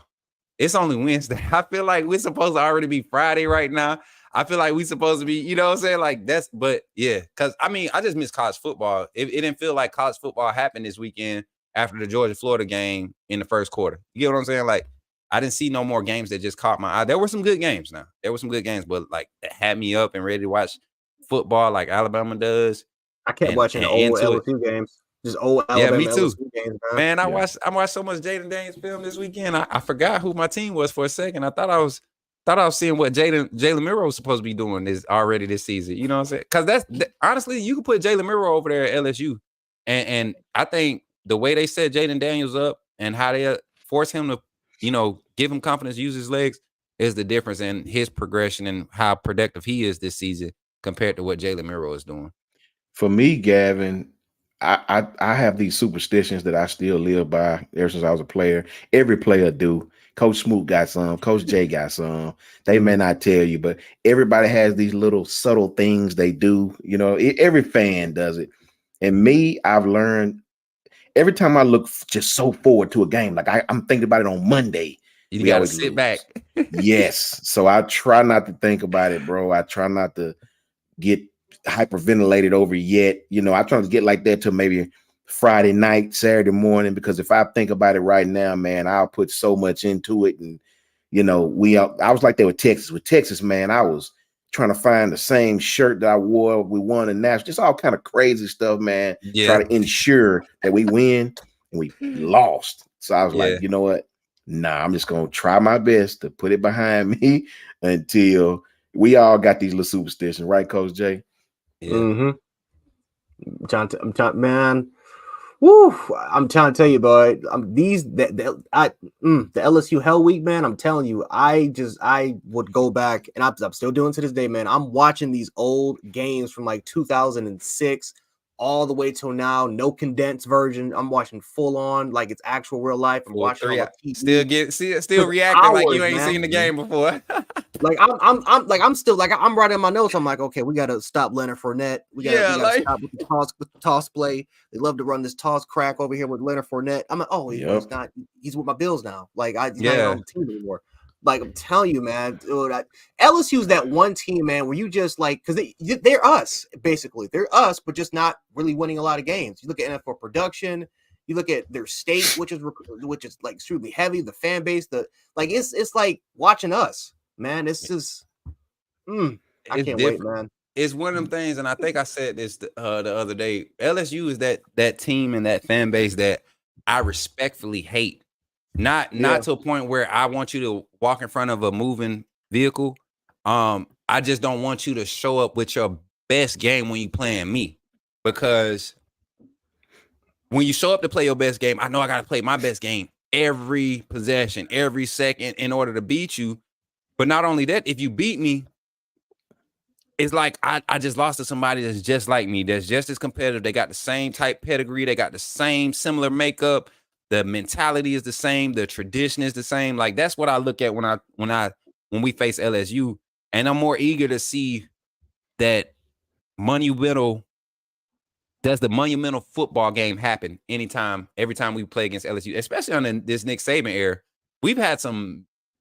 It's only Wednesday. I feel like we're supposed to already be Friday right now. I feel like we're supposed to be, you know what I'm saying? Like that's, but yeah, because I mean, I just miss college football. It didn't feel like college football happened this weekend after the Georgia-Florida game in the first quarter. You get what I'm saying? Like, I didn't see no more games that just caught my eye. There were some good games now. There were some good games, but like that had me up and ready to watch football like Alabama does. I kept watching old LSU games. Just old Alabama me too. LSU games, man. I watched so much Jaden Daniels film this weekend. I forgot who my team was for a second. I thought I was seeing what Jalen Miro was supposed to be doing this season. You know what I'm saying? Because honestly, you can put Jalen Miro over there at LSU, and I think the way they set Jaden Daniels up and how they force him to, give him confidence, use his legs, is the difference in his progression and how productive he is this season compared to what Jalen Miro is doing. For me, Gavin, I have these superstitions that I still live by ever since I was a player. Every player do. Coach Smoot got some. Coach Jay got some. They may not tell you, but everybody has these little subtle things they do. Every fan does it. And me, I've learned every time I look just so forward to a game, like I'm thinking about it on Monday. You gotta sit back. Yes. So I try not to think about it, bro. I try not to get hyperventilated over yet. I try to get like that till maybe Friday night, Saturday morning, because if I think about it right now, man, I'll put so much into it. And I was like that with Texas. With Texas, man, I was trying to find the same shirt that I wore. We won a national, just all kind of crazy stuff, man. Try to ensure that we win, and we lost. So I was like, you know what? Nah, I'm just gonna try my best to put it behind me until we all got these little superstitions, right, Coach Jay? Yeah. I'm trying, man. Woo! I'm trying to tell you, boy. The LSU Hell Week, man. I'm telling you, I would go back, and I'm still doing to this day, man. I'm watching these old games from like 2006 all the way till now. No condensed version. I'm watching full on, like it's actual real life. I'm watching still reacting like you ain't seen the game before. I'm writing my notes. I'm like, okay, we got to stop Leonard Fournette. We got to stop with the toss play. They love to run this toss crack over here with Leonard Fournette. I'm like, oh, he's with my Bills now. Like, he's not on the team anymore. Like, I'm telling you, man, dude, LSU's that one team, man, where you just like, because they're us, basically. They're us, but just not really winning a lot of games. You look at NFL production. You look at their state, which is like extremely heavy. The fan base, it's like watching us. Man, this is I can't wait, man. It's one of them things, and I think I said this the other day. LSU is that team and that fan base that I respectfully hate Not to a point where I want you to walk in front of a moving vehicle. I just don't want you to show up with your best game when you playing me, because when you show up to play your best game, I know I got to play my best game every possession, every second in order to beat you. But not only that, if you beat me, it's like I just lost to somebody that's just like me, that's just as competitive. They got the same type pedigree. They got the same similar makeup. The mentality is the same. The tradition is the same. Like, that's what I look at when we face LSU. And I'm more eager to see that the monumental football game happen every time we play against LSU, especially on this Nick Saban era. We've had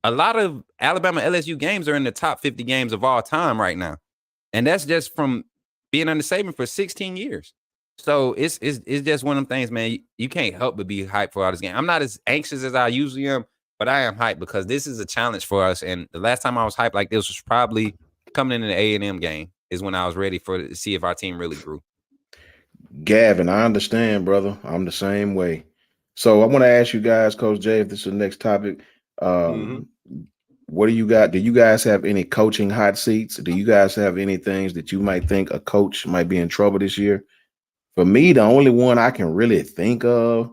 a lot of Alabama LSU games are in the top 50 games of all time right now. And that's just from being under Saban for 16 years. So it's just one of them things, man. You can't help but be hyped for all this game. I'm not as anxious as I usually am, but I am hyped because this is a challenge for us. And the last time I was hyped like this was probably coming into the A&M game is when I was ready to see if our team really grew. Gavin, I understand, brother. I'm the same way. So I want to ask you guys, Coach Jay, if this is the next topic. What do you got? Do you guys have any coaching hot seats? Do you guys have any things that you might think a coach might be in trouble this year? For me, the only one I can really think of,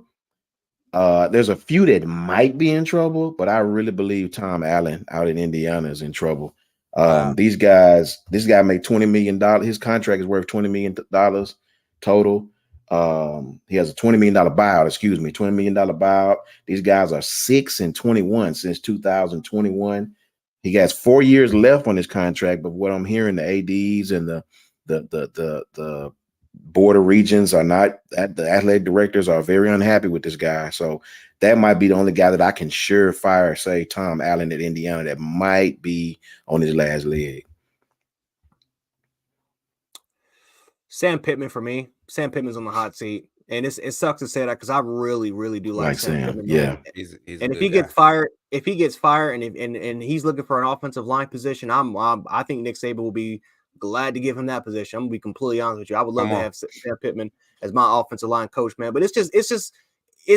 there's a few that might be in trouble, but I really believe Tom Allen out in Indiana is in trouble. This guy made $20 million. His contract is worth $20 million total. He has a $20 million buyout, $20 million buyout. These guys are 6-21 since 2021. He has 4 years left on his contract, but what I'm hearing, the ADs and the board of regents are not, the athletic directors are very unhappy with this guy. So that might be the only guy that I can surefire say Tom Allen at Indiana that might be on his last leg. Sam Pittman for me. Sam Pittman's on the hot seat. And it sucks to say that because I really, really do like Sam Pittman. Yeah. He's and if he gets fired, and he's looking for an offensive line position, I think Nick Saban will be glad to give him that position. I'm gonna be completely honest with you. I would love to have Sam Pittman as my offensive line coach, man. But it's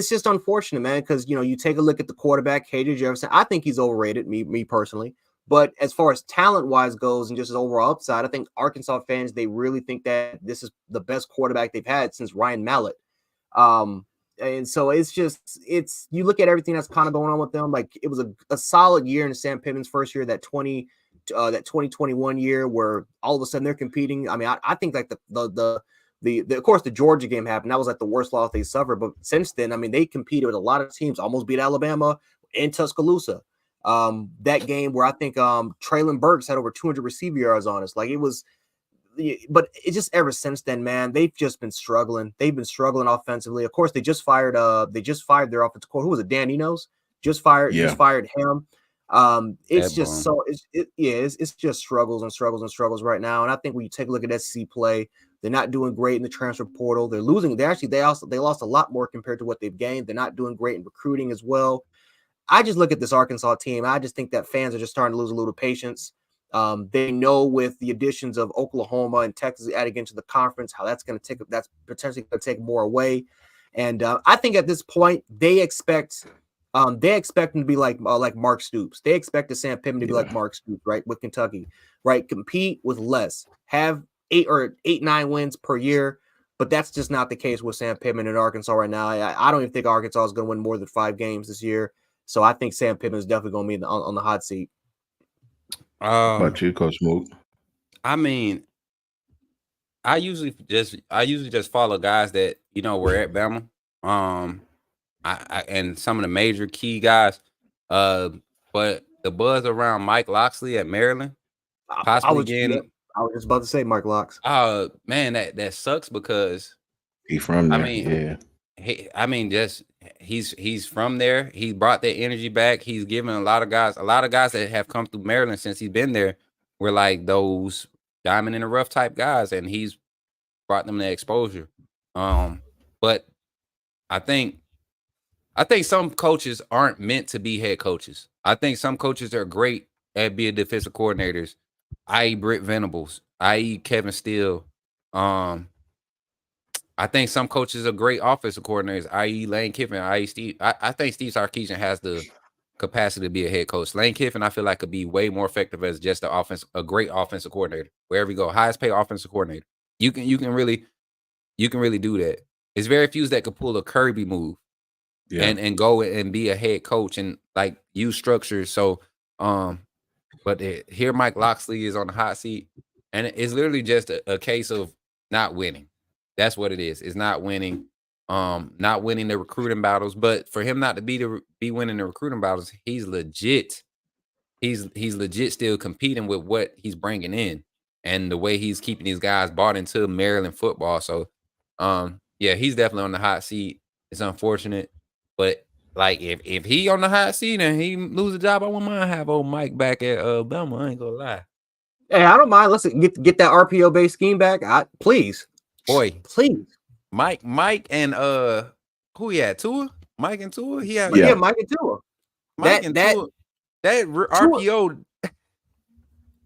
just unfortunate, man, because you take a look at the quarterback, KJ Jefferson. I think he's overrated, me personally. But as far as talent-wise goes and just his overall upside, I think Arkansas fans, they really think that this is the best quarterback they've had since Ryan Mallett. And so you look at everything that's kind of going on with them. Like, it was a solid year in Sam Pittman's first year, that 2021 year where all of a sudden they're competing. I mean, I think like of course the Georgia game happened. That was like the worst loss they suffered. But since then, I mean, they competed with a lot of teams, almost beat Alabama in Tuscaloosa. That game where I think Traylon Burks had over 200 receiver yards on us. Like, it was, but it's just ever since then, man, they've just been struggling. They've been struggling offensively. Of course, they just fired their offensive coordinator. Who was it? Dan Enos just fired him. It's just it's just struggles and struggles and struggles right now. And I think when you take a look at SEC play, they're not doing great in the transfer portal. They're losing. They lost a lot more compared to what they've gained. They're not doing great in recruiting as well. I just look at this Arkansas team. I just think that fans are just starting to lose a little patience. They know with the additions of Oklahoma and Texas adding into the conference, how that's potentially going to take more away. And I think at this point they expect him to be like Mark Stoops. They expect Sam Pittman to be like Mark Stoops, right, with Kentucky, right? Compete with less, have 8-9 wins per year. But that's just not the case with Sam Pittman in Arkansas right now. I don't even think Arkansas is going to win more than 5 games this year. So I think Sam Pittman is definitely going to be on the hot seat. About you, Coach Smoot? I mean, I usually just follow guys that were at Bama. And some of the major key guys. But the buzz around Mike Locksley at Maryland, possibly again. I was just about to say Mark Locks. Man, that sucks because he's from there. He's from there. He brought that energy back. He's given a lot of guys that have come through Maryland since he's been there were like those diamond in the rough type guys, and he's brought them the exposure. But I think some coaches aren't meant to be head coaches. I think some coaches are great at being defensive coordinators, i.e. Britt Venables, i.e. Kevin Steele. I think some coaches are great offensive coordinators, i.e. Lane Kiffin, i.e. Steve. I think Steve Sarkisian has the capacity to be a head coach. Lane Kiffin, I feel like, could be way more effective as just a great offensive coordinator. Wherever you go, highest paid offensive coordinator. You can really do that. It's very few that could pull a Kirby move and go and be a head coach and like use structure. So but here Mike Locksley is on the hot seat, and it's literally just a case of not winning. That's what it is. It's not winning. Not winning the recruiting battles. But for him not to be winning the recruiting battles, he's legit. He's legit still competing with what he's bringing in and the way he's keeping these guys bought into Maryland football. So, yeah, he's definitely on the hot seat. It's unfortunate, but like if he on the hot seat and he lose a job, I wouldn't mind have old Mike back at Alabama. I ain't gonna lie. Hey, I don't mind. Let's get that RPO based scheme back. Please, boy, please. Mike and who he had? Tua? Mike and Tua? He had Mike and Tua. Tua. That RPO.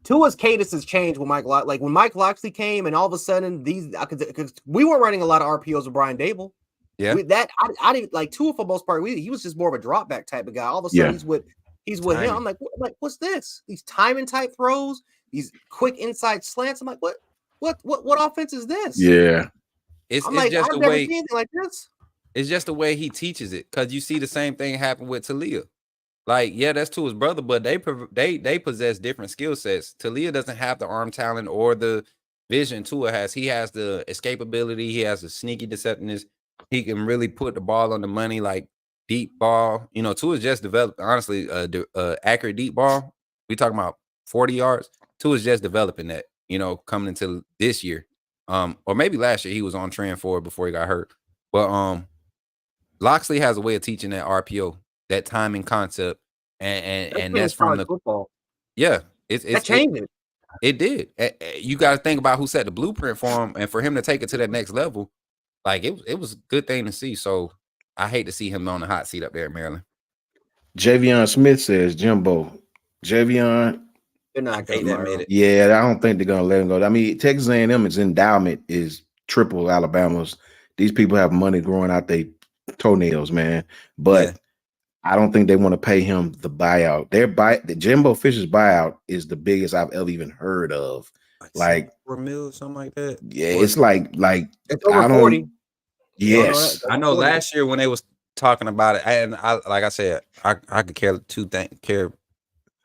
Tua's cadence has changed when when Mike Locksley came, and all of a sudden because we were running a lot of RPOs with Brian Dable. Yeah, I didn't like Tua for the most part. He was just more of a drop back type of guy. All of a sudden he's with him. I'm like, what's this? These timing type throws, these quick inside slants. I'm like, what offense is this? Yeah, it's like, just I've the never way seen anything like this. It's just the way he teaches it, because you see the same thing happen with Talia. Like, yeah, that's Tua's brother, but they possess different skill sets. Talia doesn't have the arm talent or the vision Tua has. He has the escapability. He has the sneaky deceptiveness. He can really put the ball on the money, like deep ball. You know, Tua's just developed, honestly, accurate deep ball. We talking about 40 yards. Tua's just developing that, coming into this year. Or maybe last year he was on trend for it before he got hurt. But Locksley has a way of teaching that RPO, that timing concept, and that's from the football. Yeah, that changed it. It did. You got to think about who set the blueprint for him, and for him to take it to that next level, like it was a good thing to see. So I hate to see him on the hot seat up there in Maryland. Javion Smith says, Jimbo, Javion. They're not going to let it. Yeah, I don't think they're going to let him go. I mean, Texas A&M's endowment is triple Alabama's. These people have money growing out their toenails, man. But I don't think they want to pay him the buyout. The Jimbo Fisher's buyout is the biggest I've ever even heard of. Like $4 million, something like that. Yeah, it's like it's over 40. Yes, I know. Last year when they was talking about it, and like I said, I could care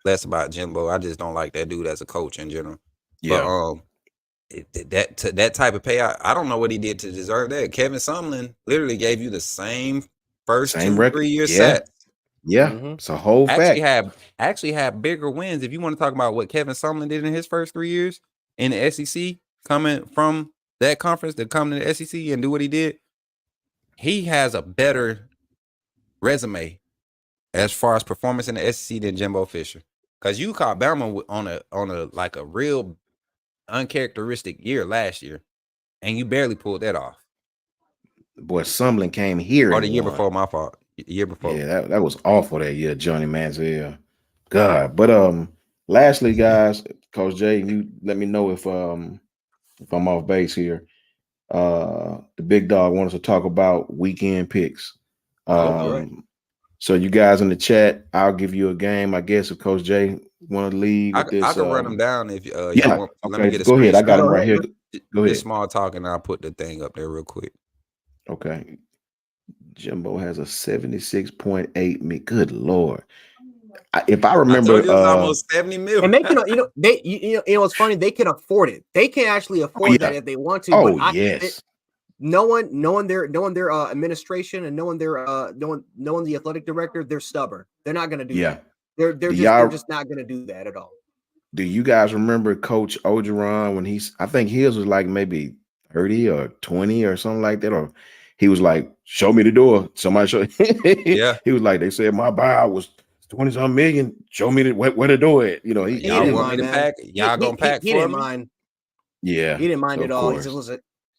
less about Jimbo. I just don't like that dude as a coach in general. Yeah. But that type of payout, I don't know what he did to deserve that. Kevin Sumlin literally gave you the same 2-3 year set. Yeah, it's a whole fact. Actually had bigger wins. If you want to talk about what Kevin Sumlin did in his first 3 years in the SEC, coming from that conference to come to the SEC and do what he did, he has a better resume as far as performance in the SEC than Jimbo Fisher. Because you caught Bama on a like a real uncharacteristic year last year, and you barely pulled that off. Boy, Sumlin came here. Or the year before, my fault. Year before. Yeah, that was awful that year, Johnny Manziel. God. But lastly, guys, Coach Jay, you let me know if I'm off base here. The big dog wants to talk about weekend picks. Right. So you guys in the chat, I'll give you a game, I guess, if Coach Jay want to lead with this. I can run them down if y'all want. Okay, let me get a go ahead. I got them right here. Go ahead. This small talk, and I'll put the thing up there real quick. Okay. Jimbo has a 76.8. Good Lord. If I remember, I told you it was almost 70 million. And they can, it's funny. They can afford it. They can actually afford that if they want to. Oh, yes. Knowing their administration and knowing the athletic director, they're stubborn. They're not going to do that. They're just not going to do that at all. Do you guys remember Coach Orgeron when I think his was like maybe 30 or 20 or something like that, or he was like, "Show me the door." Somebody show. Yeah, he was like, "They said my buyout was 20-some million. Show me where the door at." Y'all want me to pack? Y'all gonna pack for me? He didn't mind. Yeah, he didn't mind at all.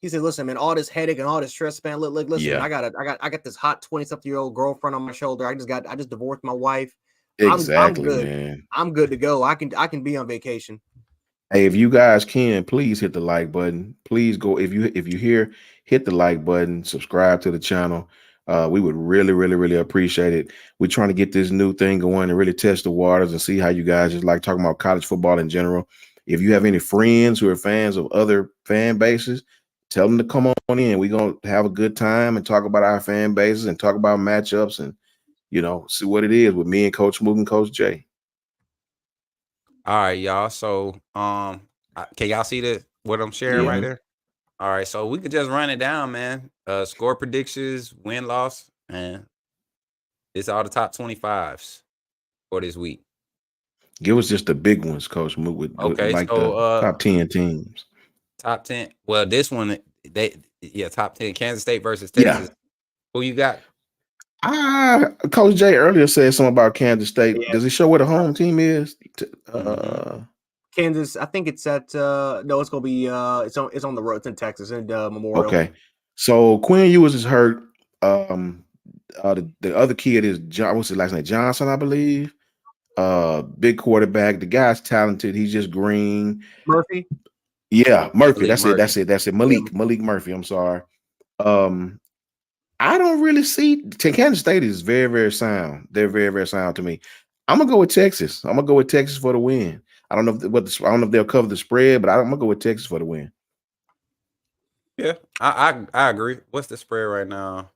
He said, listen, man, all this headache and all this stress, man. Listen, I got this hot 20-something-year-old girlfriend on my shoulder. I just divorced my wife. Exactly, I'm good. Man. I'm good to go. I can be on vacation. Hey, if you guys can, please hit the like button. Please go if you hear, hit the like button, subscribe to the channel. We would really, really, really appreciate it. We're trying to get this new thing going and really test the waters and see how you guys just like talking about college football in general. If you have any friends who are fans of other fan bases, tell them to come on in. We're gonna have a good time and talk about our fan bases and talk about matchups and see what it is with me and Coach Mook and Coach Jay. All right, y'all. So, can y'all see what I'm sharing Yeah. right there? All right, so we could just run it down, man. Score predictions, win loss, and it's all the top 25s for this week. Give us just the big ones, Coach Mook, with Okay, like so the top 10 teams. top 10. Well, this one top 10. Kansas State versus Yeah. Texas. Who you got? Coach Jay earlier said something about Kansas State. Yeah. Does he show where the home team is? Kansas, I think it's at no, it's gonna be it's on the road. It's in Texas and Memorial. Okay. So Quinn Ewers is hurt. The other kid is John, what's his last name? Johnson, I believe. Big quarterback. The guy's talented. He's just green. Murphy. Yeah, Murphy. Malik That's Murphy. it. That's it. Malik Murphy. I'm sorry. I don't really see Kansas State is very, very sound. They're very, very sound to me. I'm gonna go with Texas. I'm gonna go with Texas for the win. I don't know I don't know if they'll cover the spread, but I'm gonna go with Texas for the win. Yeah, I agree. What's the spread right now?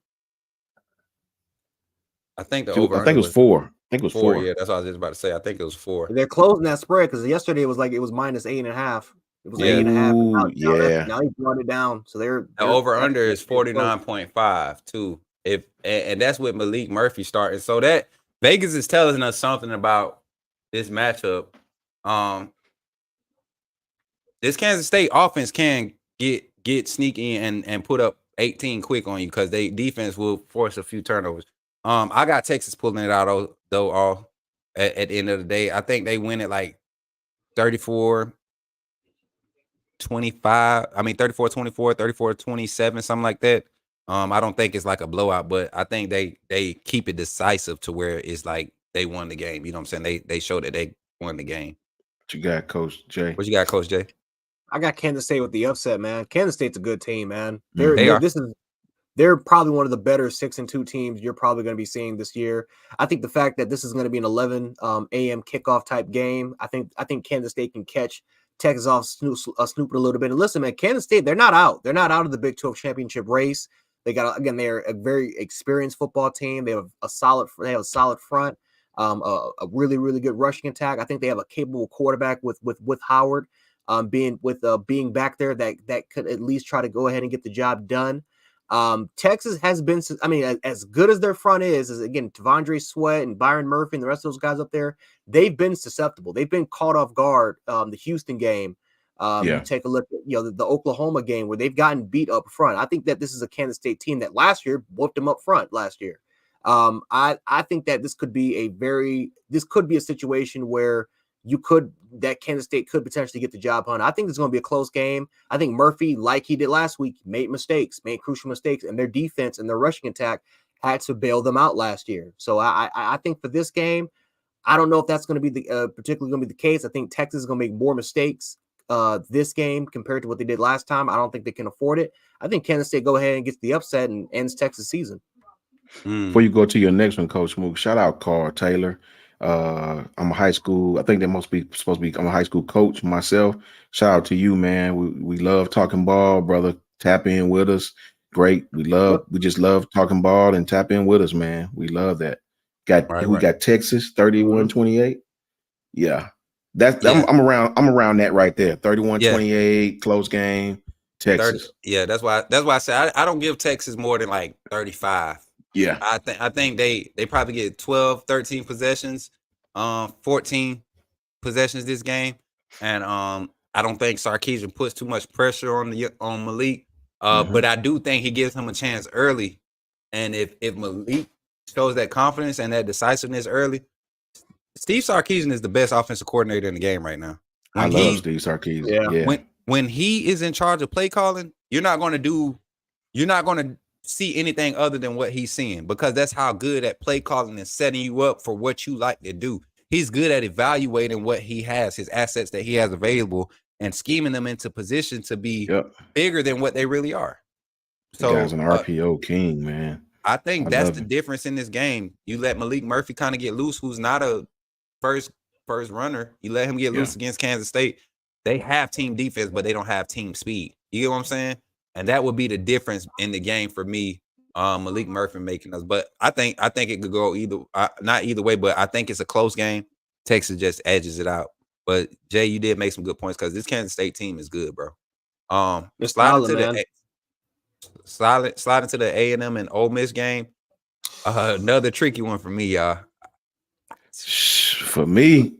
I think the over. I think it was 4. I think it was 4. Yeah, that's what I was just about to say. I think it was 4. They're closing that spread because yesterday it was minus 8.5. It was Yeah. 8.5. Now he brought it down. So they're The over under is 49.5 too. And that's with Malik Murphy starting. So that Vegas is telling us something about this matchup. This Kansas State offense can get sneaky and put up 18 quick on you because they defense will force a few turnovers. I got Texas pulling it out though all at the end of the day. I think they win it like 34-25. I mean 34-24, 34-27, something like that. I don't think it's like a blowout, but I think they keep it decisive to where it's like they won the game. You know what I'm saying? They show that they won the game. What you got, Coach Jay? What you got, Coach Jay? I got Kansas State with the upset, man. Kansas State's a good team, man. Mm-hmm. They're probably one of the better 6-2 teams you're probably going to be seeing this year. I think the fact that this is going to be an 11 a.m. kickoff type game, I think Kansas State can catch Texas off snooping a little bit. And listen, man, Kansas State, they're not out. They're not out of the Big 12 championship race. They're a very experienced football team. They have a solid front, a really, really good rushing attack. I think they have a capable quarterback with Howard. Being back there that could at least try to go ahead and get the job done. Texas has been, I mean, as good as their front is again, T'Vondre Sweat and Byron Murphy and the rest of those guys up there, they've been susceptible. They've been caught off guard. The Houston game, you take a look at, the Oklahoma game where they've gotten beat up front. I think that this is a Kansas State team that last year whooped them up front last year. I think that this could be a situation where Kansas State could potentially get the job done. I think it's going to be a close game. I think Murphy, like he did last week, made crucial mistakes, and their defense and their rushing attack had to bail them out last year. So I think for this game, I don't know if that's going to be particularly going to be the case. I think Texas is going to make more mistakes this game compared to what they did last time. I don't think they can afford it. I think Kansas State go ahead and gets the upset and ends Texas season. Before you go to your next one, Coach Mook, shout out Carl Taylor. I'm a high school. I think that must be supposed to be. I'm a high school coach myself. Shout out to you, man. We love talking ball, brother. Tap in with us. Great. We just love talking ball and tap in with us, man. We love that. We got Texas 31-28. Yeah. I'm around that right there. 31-28, close game. Texas. That's why I said I don't give Texas more than like 35. Yeah. I think they probably get 12, 13 possessions, 14 possessions this game. And I don't think Sarkisian puts too much pressure on Malik. But I do think he gives him a chance early. And if Malik shows that confidence and that decisiveness early, Steve Sarkisian is the best offensive coordinator in the game right now. I love Steve Sarkisian. Yeah. When he is in charge of play calling, you're not going to see anything other than what he's seeing, because that's how good at play calling and setting you up for what you like to do. he's good at evaluating what he has, his assets that he has available, and scheming them into position to be bigger than what they really are. The guy's an RPO king, man. I think that's the difference in this game. You let Malik Murphy kind of get loose, who's not a first runner. You let him get loose against Kansas State. They have team defense, but they don't have team speed. You get what I'm saying? And that would be the difference in the game for me. Malik Murphy making us, but I think it could go not either way, but I think it's a close game. Texas just edges it out. But Jay, you did make some good points because this Kansas State team is good, bro. Slide into the A&M and Ole Miss game. Another tricky one for me, y'all. For me,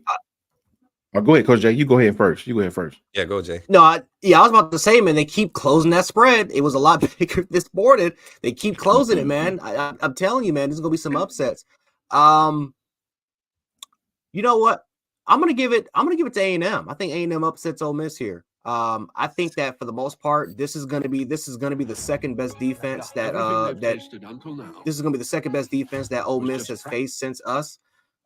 go ahead, Coach Jay. You go ahead first. Yeah, go, Jay. No, I was about to say, man, they keep closing that spread. It was a lot bigger this morning. They keep closing it, man. I'm telling you, man, there's gonna be some upsets. You know what? I'm gonna give it to A&M. I think A&M upsets Ole Miss here. I think that for the most part, this is gonna be the second best defense that Ole Miss has faced since us.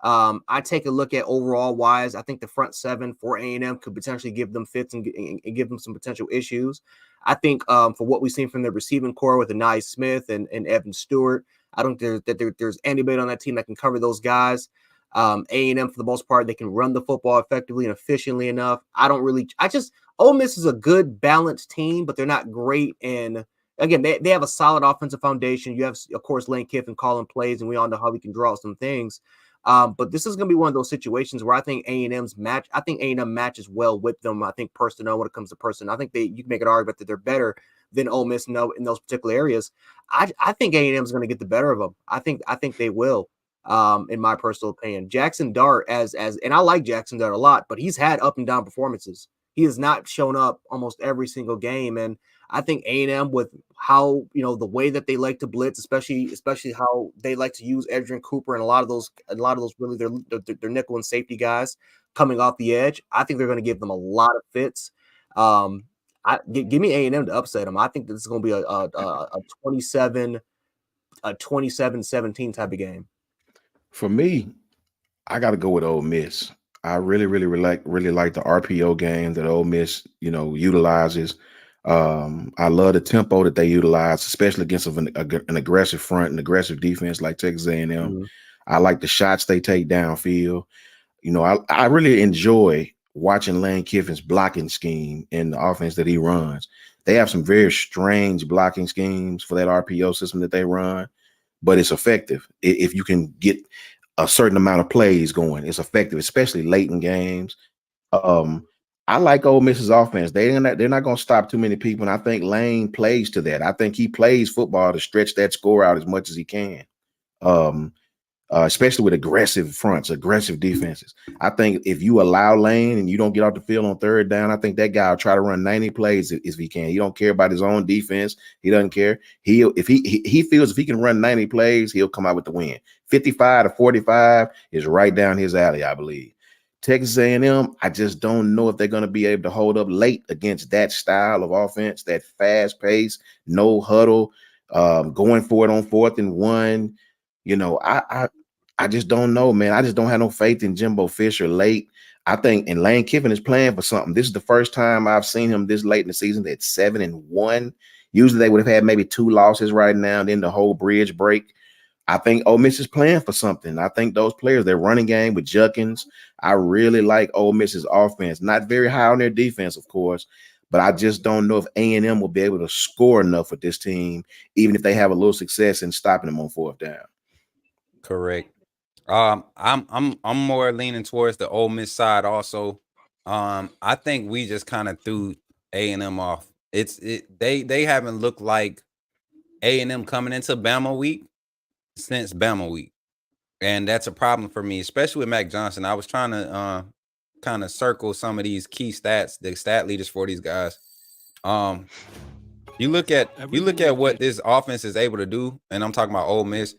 I take a look at overall wise. I think the front seven for A&M could potentially give them fits and give them some potential issues. I think for what we've seen from the receiving core with Anai Smith and Evan Stewart, I don't think there's anybody on that team that can cover those guys. A&M for the most part, they can run the football effectively and efficiently enough. Ole Miss is a good balanced team, but they're not great in. Again, they have a solid offensive foundation. You have, of course, Lane Kiffin calling plays, and we all know how we can draw some things. But this is going to be one of those situations where I think A&M matches well with them. I think personnel, when it comes to person, I think you can make an argument that they're better than Ole Miss in those particular areas. I think A&M is going to get the better of them. I think they will. In my personal opinion, Jackson Dart and I like Jackson Dart a lot, but he's had up and down performances. He has not shown up almost every single game, and I think A&M with how the way that they like to blitz, especially how they like to use Edgerrin Cooper and a lot of those really their nickel and safety guys coming off the edge. I think they're going to give them a lot of fits. Give me A&M to upset them. I think this is going to be a 27-17 type of game. For me, I got to go with Ole Miss. I really like the RPO game that Ole Miss, utilizes. I love the tempo that they utilize, especially against an aggressive front and aggressive defense like Texas A&M. Mm-hmm. I like the shots they take downfield. I really enjoy watching Lane Kiffin's blocking scheme in the offense that he runs. They have some very strange blocking schemes for that RPO system that they run, but it's effective if you can get a certain amount of plays going. It's effective, especially late in games. I like Ole Miss's offense. They're not going to stop too many people, and I think Lane plays to that. I think he plays football to stretch that score out as much as he can, especially with aggressive fronts, aggressive defenses. I think if you allow Lane and you don't get off the field on third down, I think that guy will try to run 90 plays if he can. He don't care about his own defense. He doesn't care. He feels if he can run 90 plays, he'll come out with the win. 55 to 45 is right down his alley, I believe. Texas A&M, I just don't know if they're going to be able to hold up late against that style of offense, that fast pace, no huddle, going for it on 4th and 1. I just don't know, man. I just don't have no faith in Jimbo Fisher late. I think, and Lane Kiffin is playing for something. This is the first time I've seen him this late in the season at 7-1. Usually they would have had maybe 2 losses right now, and then the whole bridge break. I think Ole Miss is playing for something. I think those players, their running game with Judkins, I really like Ole Miss's offense. Not very high on their defense, of course, but I just don't know if A&M will be able to score enough with this team, even if they have a little success in stopping them on 4th down. Correct. I'm more leaning towards the Ole Miss side also. I think we just kind of threw A&M off. They haven't looked like A&M coming into Bama week since Bama week, and that's a problem for me, especially with Mac Johnson. I was trying to kind of circle some of these key stats, the stat leaders for these guys. You look at what this offense is able to do, and I'm talking about Ole Miss.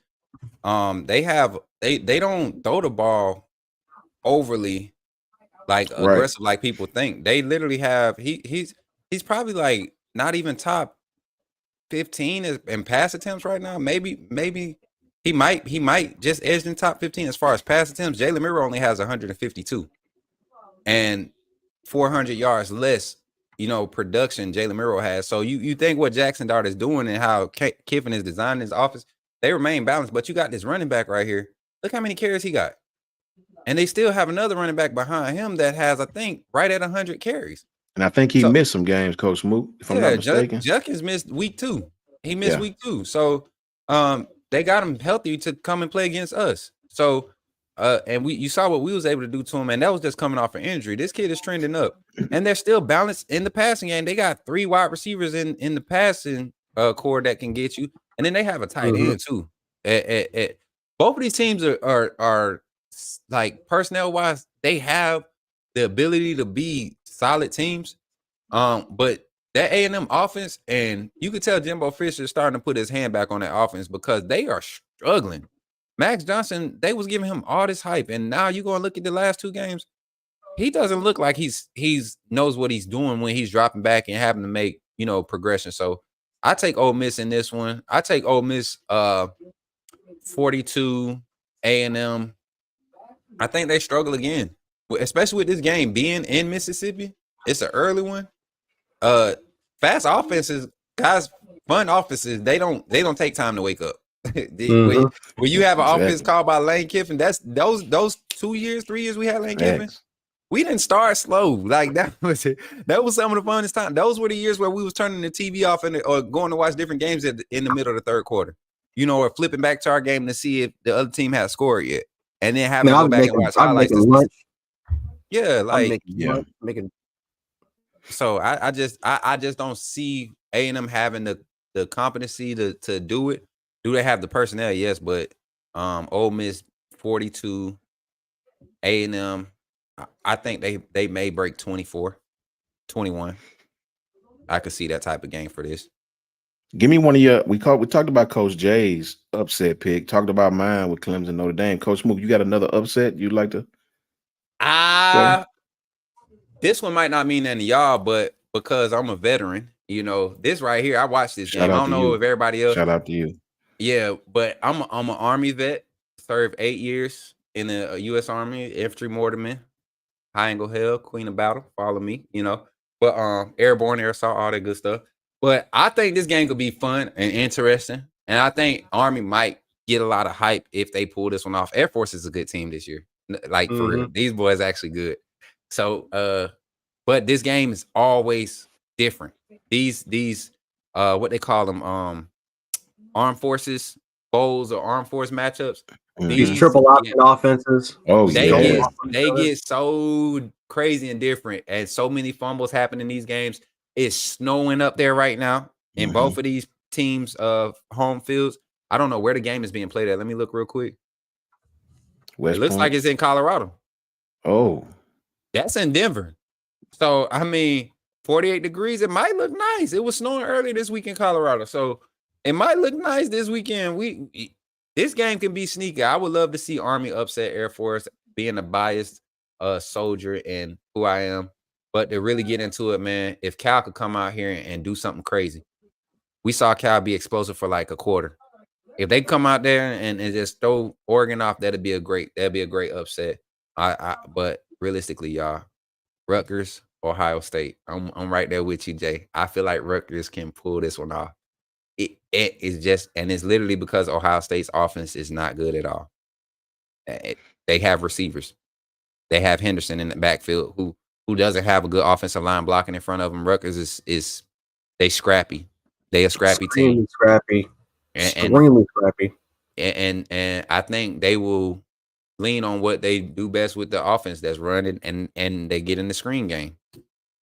They don't throw the ball overly aggressive like people think. They literally have he's probably like not even top 15 in pass attempts right now. Maybe He might just edge in top 15 as far as pass attempts. Jalen Miro only has 152 and 400 yards less, production Jalen Miro has. So you think what Jackson Dart is doing and how Kiffin is designing his offense, they remain balanced. But you got this running back right here. Look how many carries he got. And they still have another running back behind him that has, I think, right at 100 carries. And I think he missed some games, Coach Smoot, if I'm not mistaken. Judkins missed week 2. He missed week 2. So they got him healthy to come and play against us. So and you saw what we was able to do to him, and that was just coming off an injury. This kid is trending up, and they're still balanced in the passing game. They got 3 wide receivers in the passing core that can get you, and then they have a tight end too. Both of these teams are like personnel wise, they have the ability to be solid teams. But that A&M offense, and you could tell Jimbo Fisher is starting to put his hand back on that offense because they are struggling. Max Johnson, they was giving him all this hype, and now you go and look at the last 2 games. He doesn't look like he's knows what he's doing when he's dropping back and having to make progression. So I take Ole Miss in this one. I take Ole Miss 42, A&M. I think they struggle again, especially with this game being in Mississippi. It's an early one. Fast offenses, guys, fun offenses. They don't take time to wake up. When you have an offense called by Lane Kiffin, that's those 2 years, 3 years we had Lane Kiffin. We didn't start slow. Like that was some of the funnest time. Those were the years where we was turning the TV off or going to watch different games in the middle of the third quarter. Or flipping back to our game to see if the other team had scored yet, and then having to go back and watch highlights. Yeah, like making. So I just don't see A&M having the competency to do it. Do they have the personnel? Yes, but Ole Miss 42, A&M, I think they may break 24, 21. I could see that type of game for this. Give me one of your. We talked about Coach J's upset pick. Talked about mine with Clemson, Notre Dame. Coach Mook, you got another upset you'd like to? This one might not mean anything to y'all, but because I'm a veteran, this right here, I watched this game. I don't know if everybody else. Shout out to you. Yeah, but I'm an Army vet. Served 8 years in the U.S. Army, infantry mortarman, high angle hell, queen of battle. Follow me, But airborne, air assault, all that good stuff. But I think this game could be fun and interesting, and I think Army might get a lot of hype if they pull this one off. Air Force is a good team this year, like for real. These boys actually good. So, but this game is always different. These what they call them, armed forces bowls or armed force matchups. These triple option offenses. Oh, they get so crazy and different, and so many fumbles happen in these games. It's snowing up there right now in both of these teams' home fields. I don't know where the game is being played at. Let me look real quick. It looks like it's in Colorado. Oh. That's in Denver. So, 48 degrees. It might look nice. It was snowing earlier this week in Colorado. So, it might look nice this weekend. This game can be sneaky. I would love to see Army upset Air Force, being a biased soldier and who I am. But to really get into it, man, if Cal could come out here and do something crazy. We saw Cal be explosive for like a quarter. If they come out there and just throw Oregon off, that'd be a great upset. But realistically, y'all, Rutgers, Ohio State. I'm right there with you, Jay. I feel like Rutgers can pull this one off. It is just, and it's literally because Ohio State's offense is not good at all. They have receivers. They have Henderson in the backfield who doesn't have a good offensive line blocking in front of them. Rutgers is they scrappy. They a scrappy team. Scrappy. Extremely scrappy. And I think they will lean on what they do best with the offense that's running, and they get in the screen game.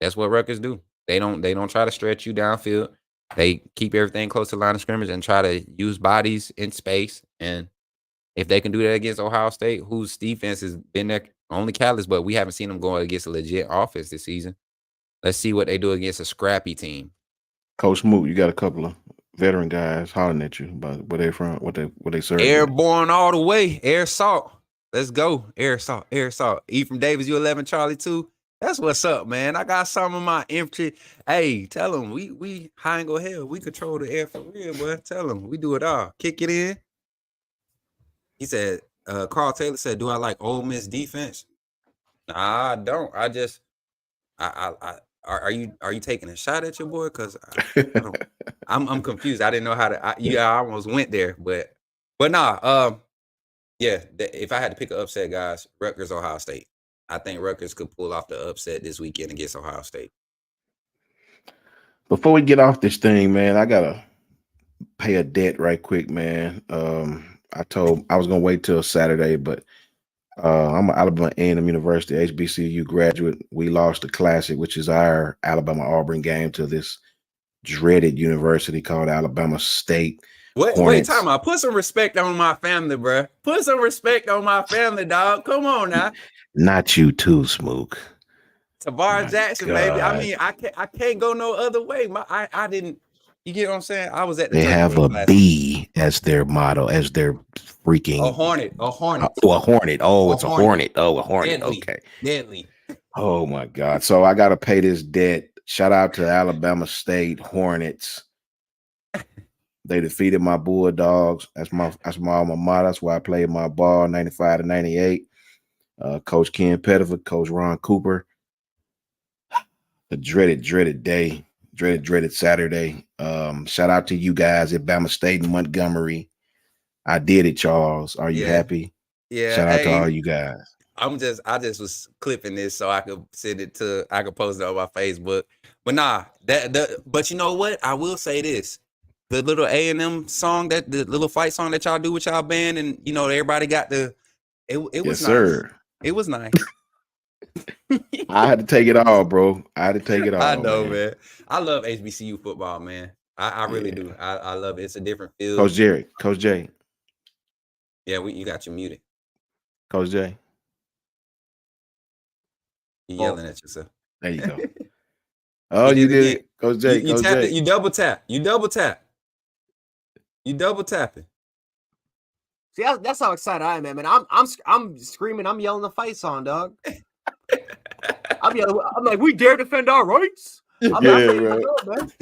That's what Rutgers do. They don't try to stretch you downfield. They keep everything close to the line of scrimmage and try to use bodies in space. And if they can do that against Ohio State, whose defense has been their only catalyst, but we haven't seen them going against a legit offense this season. Let's see what they do against a scrappy team. Coach Moot, you got a couple of veteran guys hollering at you about where they from, what they serve. Airborne all the way. Air salt. Let's go. Air salt. Ephraim Davis, U11, Charlie 2. That's what's up, man. I got some of my infantry. Hey, tell them we high and go hell. We control the air for real, boy. Tell them we do it all. Kick it in. He said, Carl Taylor said, "Do I like Ole Miss defense?" Nah, I don't. I just, are you taking a shot at your boy? Because I don't. I'm confused. I didn't know how to. I almost went there, but nah. Yeah. If I had to pick an upset, guys, Rutgers, Ohio State. I think Rutgers could pull off the upset this weekend against Ohio State. Before we get off this thing, man, I gotta pay a debt right quick, man. I was gonna wait till Saturday, but I'm an Alabama A&M University HBCU graduate. We lost the Classic, which is our Alabama Auburn game, to this dreaded university called Alabama State. Wait, time out. Put some respect on my family, bro. Put some respect on my family, dog. Come on now. Not you too, Smook. Tavar Jackson, God. Baby. I mean, I can't go no other way. I didn't. You get what I'm saying? I was at the. They have a B as their motto, as their freaking a hornet. Oh, a hornet. Oh, it's a hornet. Oh, a hornet. Deadly. Okay. Deadly. Oh my God. So I gotta pay this debt. Shout out to Alabama State Hornets. They defeated my Bulldogs. That's my alma mater. That's why I played my ball 95 to 98. Coach Ken Pettiford, Coach Ron Cooper. The dreaded day. Dreaded Saturday. Shout out to you guys at Bama State and Montgomery. I did it, Charles. Are you happy? Yeah. Shout out to all you guys. I just was clipping this so I could I could post it on my Facebook. But nah, but you know what? I will say this. The little A&M song, the little fight song that y'all do with y'all band, and you know, everybody got it was yes, nice. Sir. It was nice. I had to take it all, bro. I had to take it all. I know, man. I love HBCU football, man. I really do. I love it. It's a different feel. Coach J. Yeah, you got you muted. Coach J. You yelling at yourself. There you go. Oh, you did it. Coach J. You Coach tapped J. it. You double tap. You double tapping. See, that's how excited I am, man. I'm screaming. I'm yelling the fight song, dog. I'm yelling. I'm like, we dare defend our rights. I'm ready to go, man.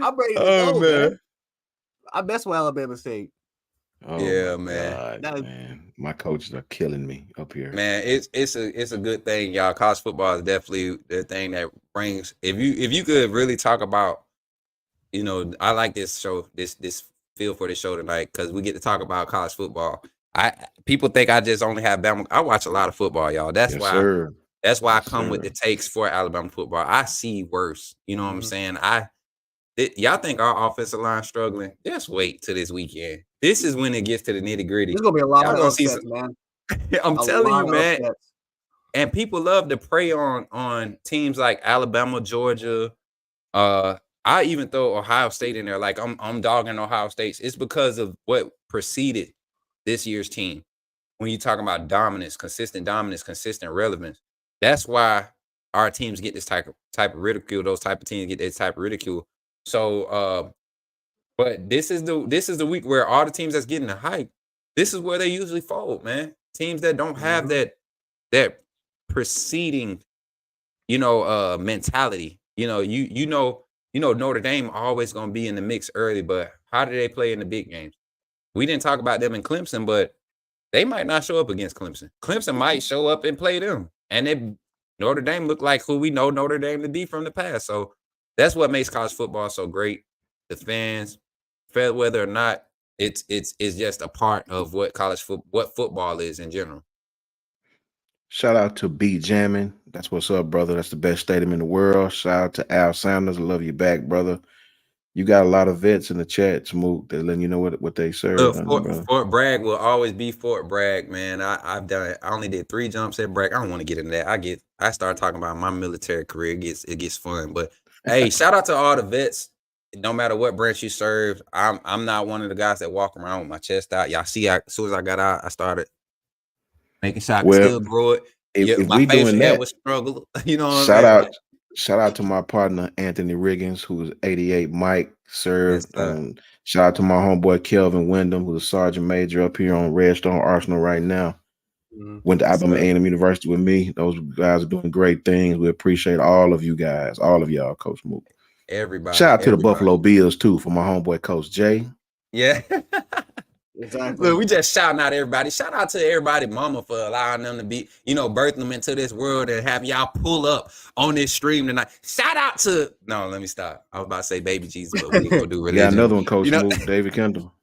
I'm ready to go, man. I mess with Alabama State. Oh, yeah, man. God, man. My coaches are killing me up here. Man, it's a good thing, y'all. College football is definitely the thing that brings. If you could really talk about, you know, I like this show, this feel for the show tonight, because we get to talk about college football. People think I just only have Bama. I watch a lot of football, y'all. That's why I come with the takes for Alabama football. I see worse. You know what I'm saying? Y'all think our offensive line struggling? Just wait till this weekend. This is when it gets to the nitty gritty. There's gonna be a lot of upsets, man. I'm telling you, man. And people love to prey on teams like Alabama, Georgia. I even throw Ohio State in there. Like I'm dogging Ohio State. It's because of what preceded this year's team. When you talk about dominance, consistent relevance, that's why our teams get this type of ridicule. Those type of teams get this type of ridicule. So, but this is the week where all the teams that's getting the hype, this is where they usually fold, man. Teams that don't have that preceding, mentality. You know, Notre Dame always gonna be in the mix early, but how do they play in the big games? We didn't talk about them in Clemson, but they might not show up against Clemson. Clemson might show up and play them, and Notre Dame look like who we know Notre Dame to be from the past. So that's what makes college football so great. The fans, whether or not it's just a part of what what football is in general. Shout out to B Jamming. That's what's up, brother. That's the best stadium in the world. Shout out to Al Sanders. I love you back, brother. You got a lot of vets in the chat, Smook. They're letting you know what they serve. Fort Bragg will always be Fort Bragg, man. I only did 3 jumps at Bragg. I don't want to get into that. I start talking about my military career. It gets fun. But hey, shout out to all the vets. No matter what branch you served, I'm not one of the guys that walk around with my chest out. Y'all see, as soon as I got out, I started making sure I could still grow it. If my we doing that, was struggle. You know what I'm saying? Shout out to my partner Anthony Riggins, who's 88 Mike served. Shout out to my homeboy Kelvin Wyndham, who's a sergeant major up here on Redstone Arsenal right now. Went to Alabama A&M University with me. Those guys are doing great things. We appreciate all of you guys, all of y'all, Coach Mook. Everybody. Shout out to the Buffalo Bills too for my homeboy Coach Jay. Yeah. Exactly. Look, we just shouting out everybody. Shout out to everybody, mama, for allowing them to be, birthing them into this world and having y'all pull up on this stream tonight. Shout out to let me stop. I was about to say baby Jesus, but we ain't gonna do You got religion. another one, Coach Mook, David Kendall.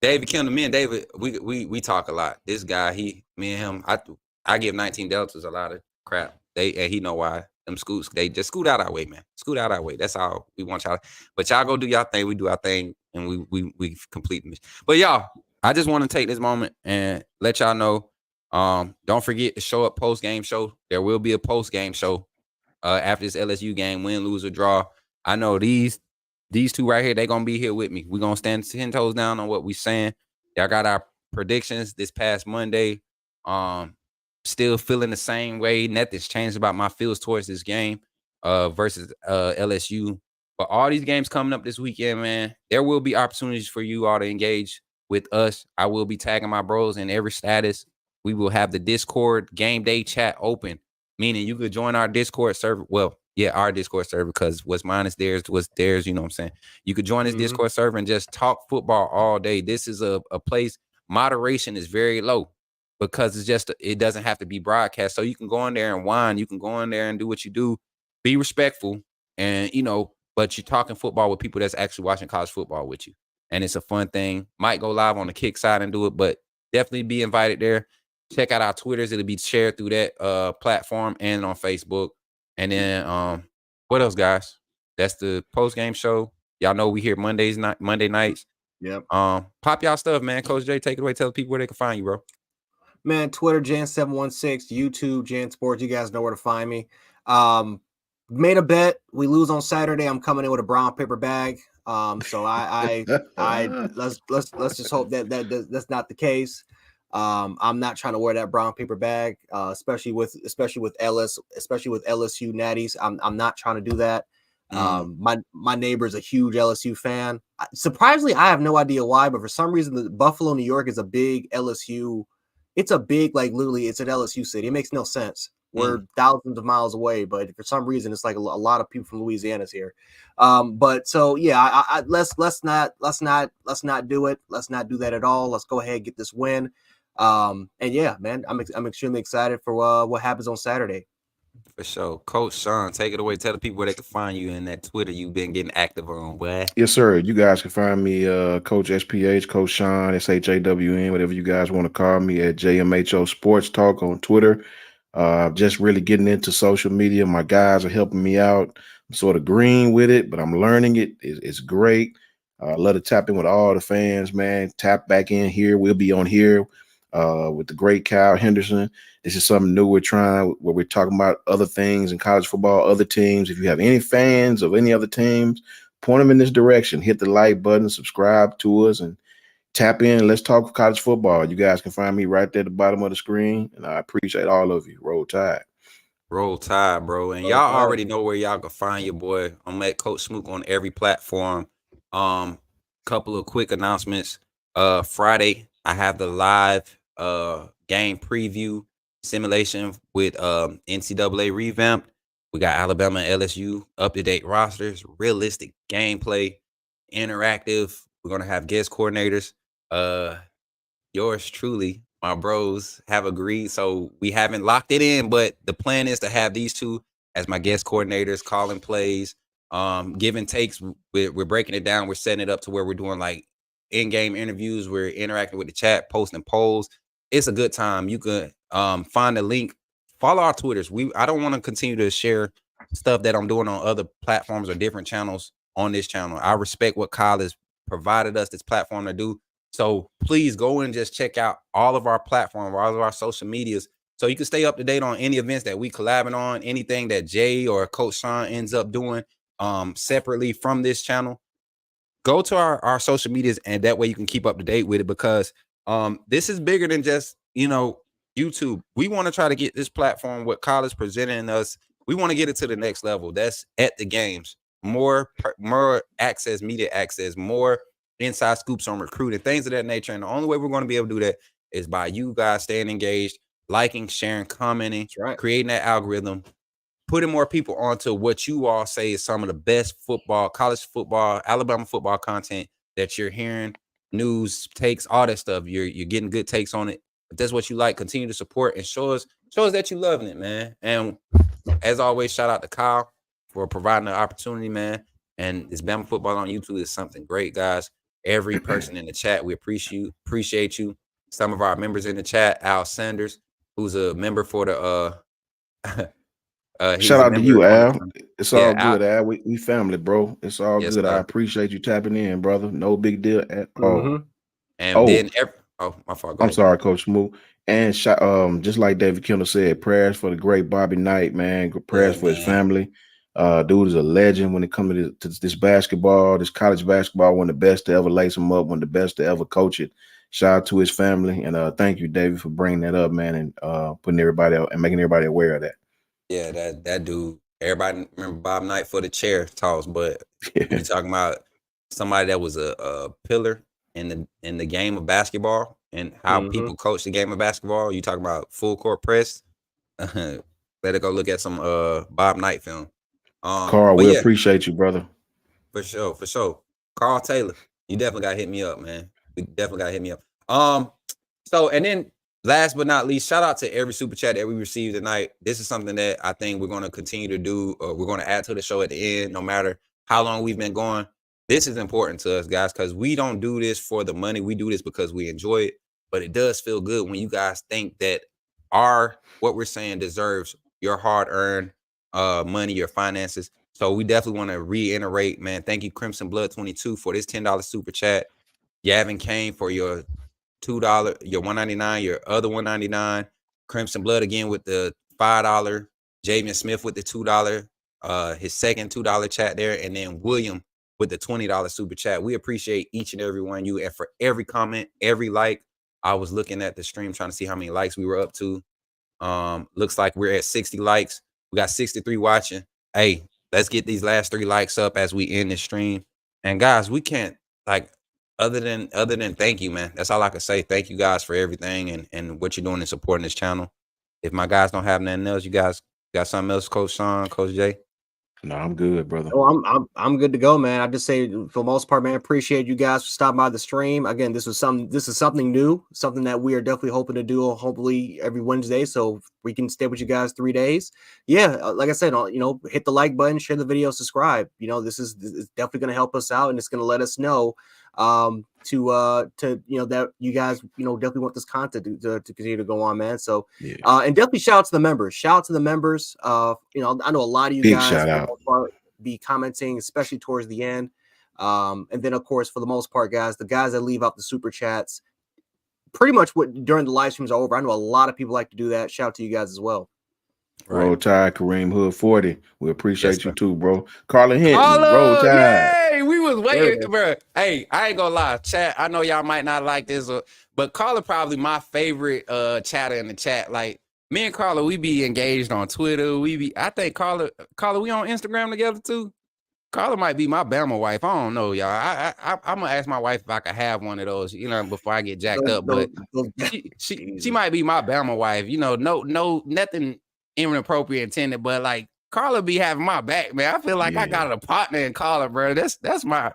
David Kendall, me and David, we talk a lot. This guy, me and him, I give 19 Deltas a lot of crap. And he know why. Them scoots, they just scoot out our way, man. Scoot out our way. That's all we want y'all. But y'all go do y'all thing. We do our thing, and we complete the mission. But y'all, I just want to take this moment and let y'all know. Don't forget to show up post-game show. There will be a post-game show after this LSU game, win, lose, or draw. I know these two right here, they're gonna be here with me. We're gonna stand 10 toes down on what we saying. Y'all got our predictions this past Monday. Still feeling the same way. Nothing's changed about my feels towards this game versus LSU. But all these games coming up this weekend, man, there will be opportunities for you all to engage with us. I will be tagging my bros in every status. We will have the Discord game day chat open, meaning you could join our Discord server. Well, yeah, our Discord server, because what's mine is theirs, what's theirs, you know what I'm saying? You could join this Discord server and just talk football all day. This is a place, moderation is very low, because it doesn't have to be broadcast. So you can go in there and whine. You can go in there and do what you do. Be respectful. And, but you're talking football with people that's actually watching college football with you. And it's a fun thing. Might go live on the kick side and do it, but definitely be invited there. Check out our Twitters. It'll be shared through that platform and on Facebook. And then what else, guys? That's the post-game show. Y'all know we here Monday nights. Yep. Pop y'all stuff, man. Coach J, take it away. Tell the people where they can find you, bro. Man, Twitter, Jan716, YouTube, Jan Sports. You guys know where to find me. Made a bet. We lose on Saturday. I'm coming in with a brown paper bag. So I let's just hope that that's not the case. I'm not trying to wear that brown paper bag, especially with LSU natties. I'm not trying to do that. My neighbor is a huge LSU fan. Surprisingly, I have no idea why, but for some reason, the Buffalo, New York is a big LSU. It's a big, literally, it's an LSU city. It makes no sense. We're thousands of miles away, but for some reason, it's like a lot of people from Louisiana's here. But so yeah, let's not do it. Let's not do that at all. Let's go ahead and get this win. And yeah, man, I'm extremely excited for what happens on Saturday. For sure. Coach Sean, take it away. Tell the people where they can find you in that Twitter you've been getting active on, boy. Yes, sir. You guys can find me, Coach SPH, Coach Sean, SHAWN, whatever you guys want to call me, at JMHO Sports Talk on Twitter. Just really getting into social media. My guys are helping me out. I'm sort of green with it, but I'm learning it. It's great. I love to tap in with all the fans, man. Tap back in here. We'll be on here with the great Kyle Henderson. This is something new we're trying, where we're talking about other things in college football, other teams. If you have any fans of any other teams, point them in this direction. Hit the like button, subscribe to us, and tap in and let's talk college football. You guys can find me right there at the bottom of the screen, and I appreciate all of you. Roll Tide. Roll Tide, bro. And y'all already know where y'all can find your boy. I'm at Coach Smook on every platform. Couple of quick announcements. Friday, I have the live game preview simulation with NCAA revamped. We got Alabama and LSU up-to-date rosters, realistic gameplay, interactive. We're gonna have guest coordinators. Yours truly, my bros, have agreed. So we haven't locked it in, but the plan is to have these two as my guest coordinators, calling plays, giving takes. We're breaking it down. We're setting it up to where we're doing like in-game interviews. We're interacting with the chat, posting polls. It's a good time. You can find the link. Follow our Twitters. I don't want to continue to share stuff that I'm doing on other platforms or different channels on this channel. I respect what Kyle has provided us this platform to do. So please go and just check out all of our platforms, all of our social medias, so you can stay up to date on any events that we collabing on, anything that Jay or Coach Sean ends up doing separately from this channel. Go to our social medias, and that way you can keep up to date with it, because this is bigger than just, YouTube. We want to try to get this platform, what Kyle is presenting us, we want to get it to the next level. That's at the games. More access, media access, more inside scoops on recruiting, things of that nature. And the only way we're going to be able to do that is by you guys staying engaged, liking, sharing, commenting, creating that algorithm, putting more people onto what you all say is some of the best football, college football, Alabama football content that you're hearing. news, takes, all that stuff. You're getting good takes on it. If that's what you like, continue to support and show us that you loving it, man. And as always, shout out to Kyle for providing the opportunity, man. And this Bama football on YouTube is something great, guys. Every person in the chat, we appreciate you. Some of our members in the chat, Al Sanders, who's a member for the shout out to you, Al. It's all good, Al. Al. We family, bro. It's all good. Sir. I appreciate you tapping in, brother. No big deal at all. And then my fault. I'm sorry, Coach Moo. And just like David Kendall said, prayers for the great Bobby Knight, man. Prayers for his family. Dude is a legend when it comes to this basketball, this college basketball. One of the best to ever lace him up. One of the best to ever coach it. Shout out to his family, and thank you, David, for bringing that up, man, and putting everybody out and making everybody aware of that. Yeah, that dude. Everybody remember Bob Knight for the chair toss, but you're talking about somebody that was a pillar in the game of basketball and how people coach the game of basketball. You talking about full court press? Better go look at some Bob Knight film. Carl, we appreciate you, brother. For sure. Carl Taylor, you definitely got to hit me up, man. We definitely got to hit me up. So, and then last but not least, shout out to every super chat that we received tonight. This is something that I think we're going to continue to do. We're going to add to the show at the end, no matter how long we've been going. This is important to us, guys, because we don't do this for the money. We do this because we enjoy it. But it does feel good when you guys think that what we're saying deserves your hard-earned money, your finances. So we definitely want to reiterate, man. Thank you, Crimson Blood 22, for this $10 super chat. Yavin Kane for your $2, your $1.99, your other $1.99. Crimson Blood again with the $5. Javian Smith with the $2, his second $2 chat there, and then William with the $20 super chat. We appreciate each and every one of you, and for every comment, every like. I was looking at the stream trying to see how many likes we were up to. Looks like we're at 60 likes. We got 63 watching. Hey, let's get these last 3 likes up as we end the stream. And guys, we can't other than thank you, man. That's all I can say. Thank you guys for everything and what you're doing and supporting this channel. If my guys don't have nothing else, you guys got something else, Coach Sean, Coach Jay? No, I'm good, brother. Oh, I'm good to go, man. I just say for the most part, man, appreciate you guys for stopping by the stream. Again, this is something new, something that we are definitely hoping to do, hopefully every Wednesday, so we can stay with you guys 3 days. Yeah, like I said, hit the like button, share the video, subscribe. This is definitely going to help us out, and it's going to let us know that you guys definitely want this content to continue to go on, man. So and definitely shout out to the members. I know a lot of you big guys shout out be commenting, especially towards the end. And then of course, for the most part, guys, the guys that leave out the super chats, pretty much during the live streams are over. I know a lot of people like to do that. Shout out to you guys as well. Roll Tide, Kareem Hood 40. We appreciate you too, bro. Carla Hinton, Roll Tide. Yay! We was waiting, bro. Hey, I ain't gonna lie, chat. I know y'all might not like this, but Carla probably my favorite chatter in the chat. Like me and Carla, we be engaged on Twitter. I think Carla, we on Instagram together too. Carla might be my Bama wife. I don't know, y'all. I'm gonna ask my wife if I could have one of those, before I get jacked up. But she might be my Bama wife. No, nothing inappropriate intended, but like Carla be having my back, man. I feel like I got a partner in Carla, bro. That's my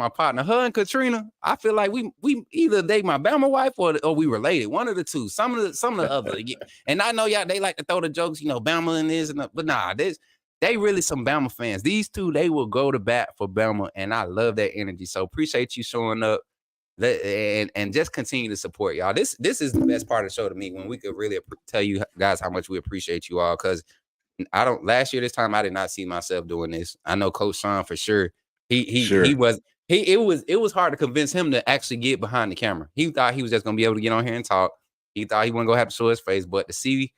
partner. Her and Katrina, I feel like we either they my Bama wife or we related. One of the two. Some of the other. And I know y'all they like to throw the jokes, Bama and this but nah, they really some Bama fans. These two, they will go to bat for Bama, and I love that energy. So appreciate you showing up. And just continue to support y'all. This is the best part of the show to me, when we could really tell you guys how much we appreciate you all. Because last year this time I did not see myself doing this. I know Coach Sean for sure. It was hard to convince him to actually get behind the camera. He thought he was just gonna be able to get on here and talk. He thought he wasn't gonna have to show his face, but to see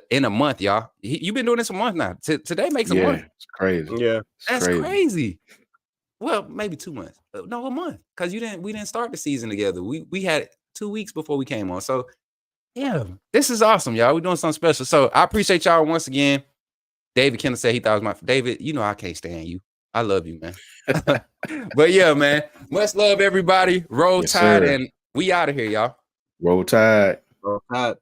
in a month, y'all, you've been doing this a month now. Today makes a month. It's crazy. Yeah, that's crazy. Well, maybe 2 months. No, a month. Because we didn't start the season together. We had 2 weeks before we came on. So yeah, this is awesome, y'all. We're doing something special. So I appreciate y'all once again. David Kendall said he thought it was David, I can't stand you. I love you, man. But yeah, man. Much love, everybody. Roll Tide, and we out of here, y'all. Roll Tide. Roll Tide.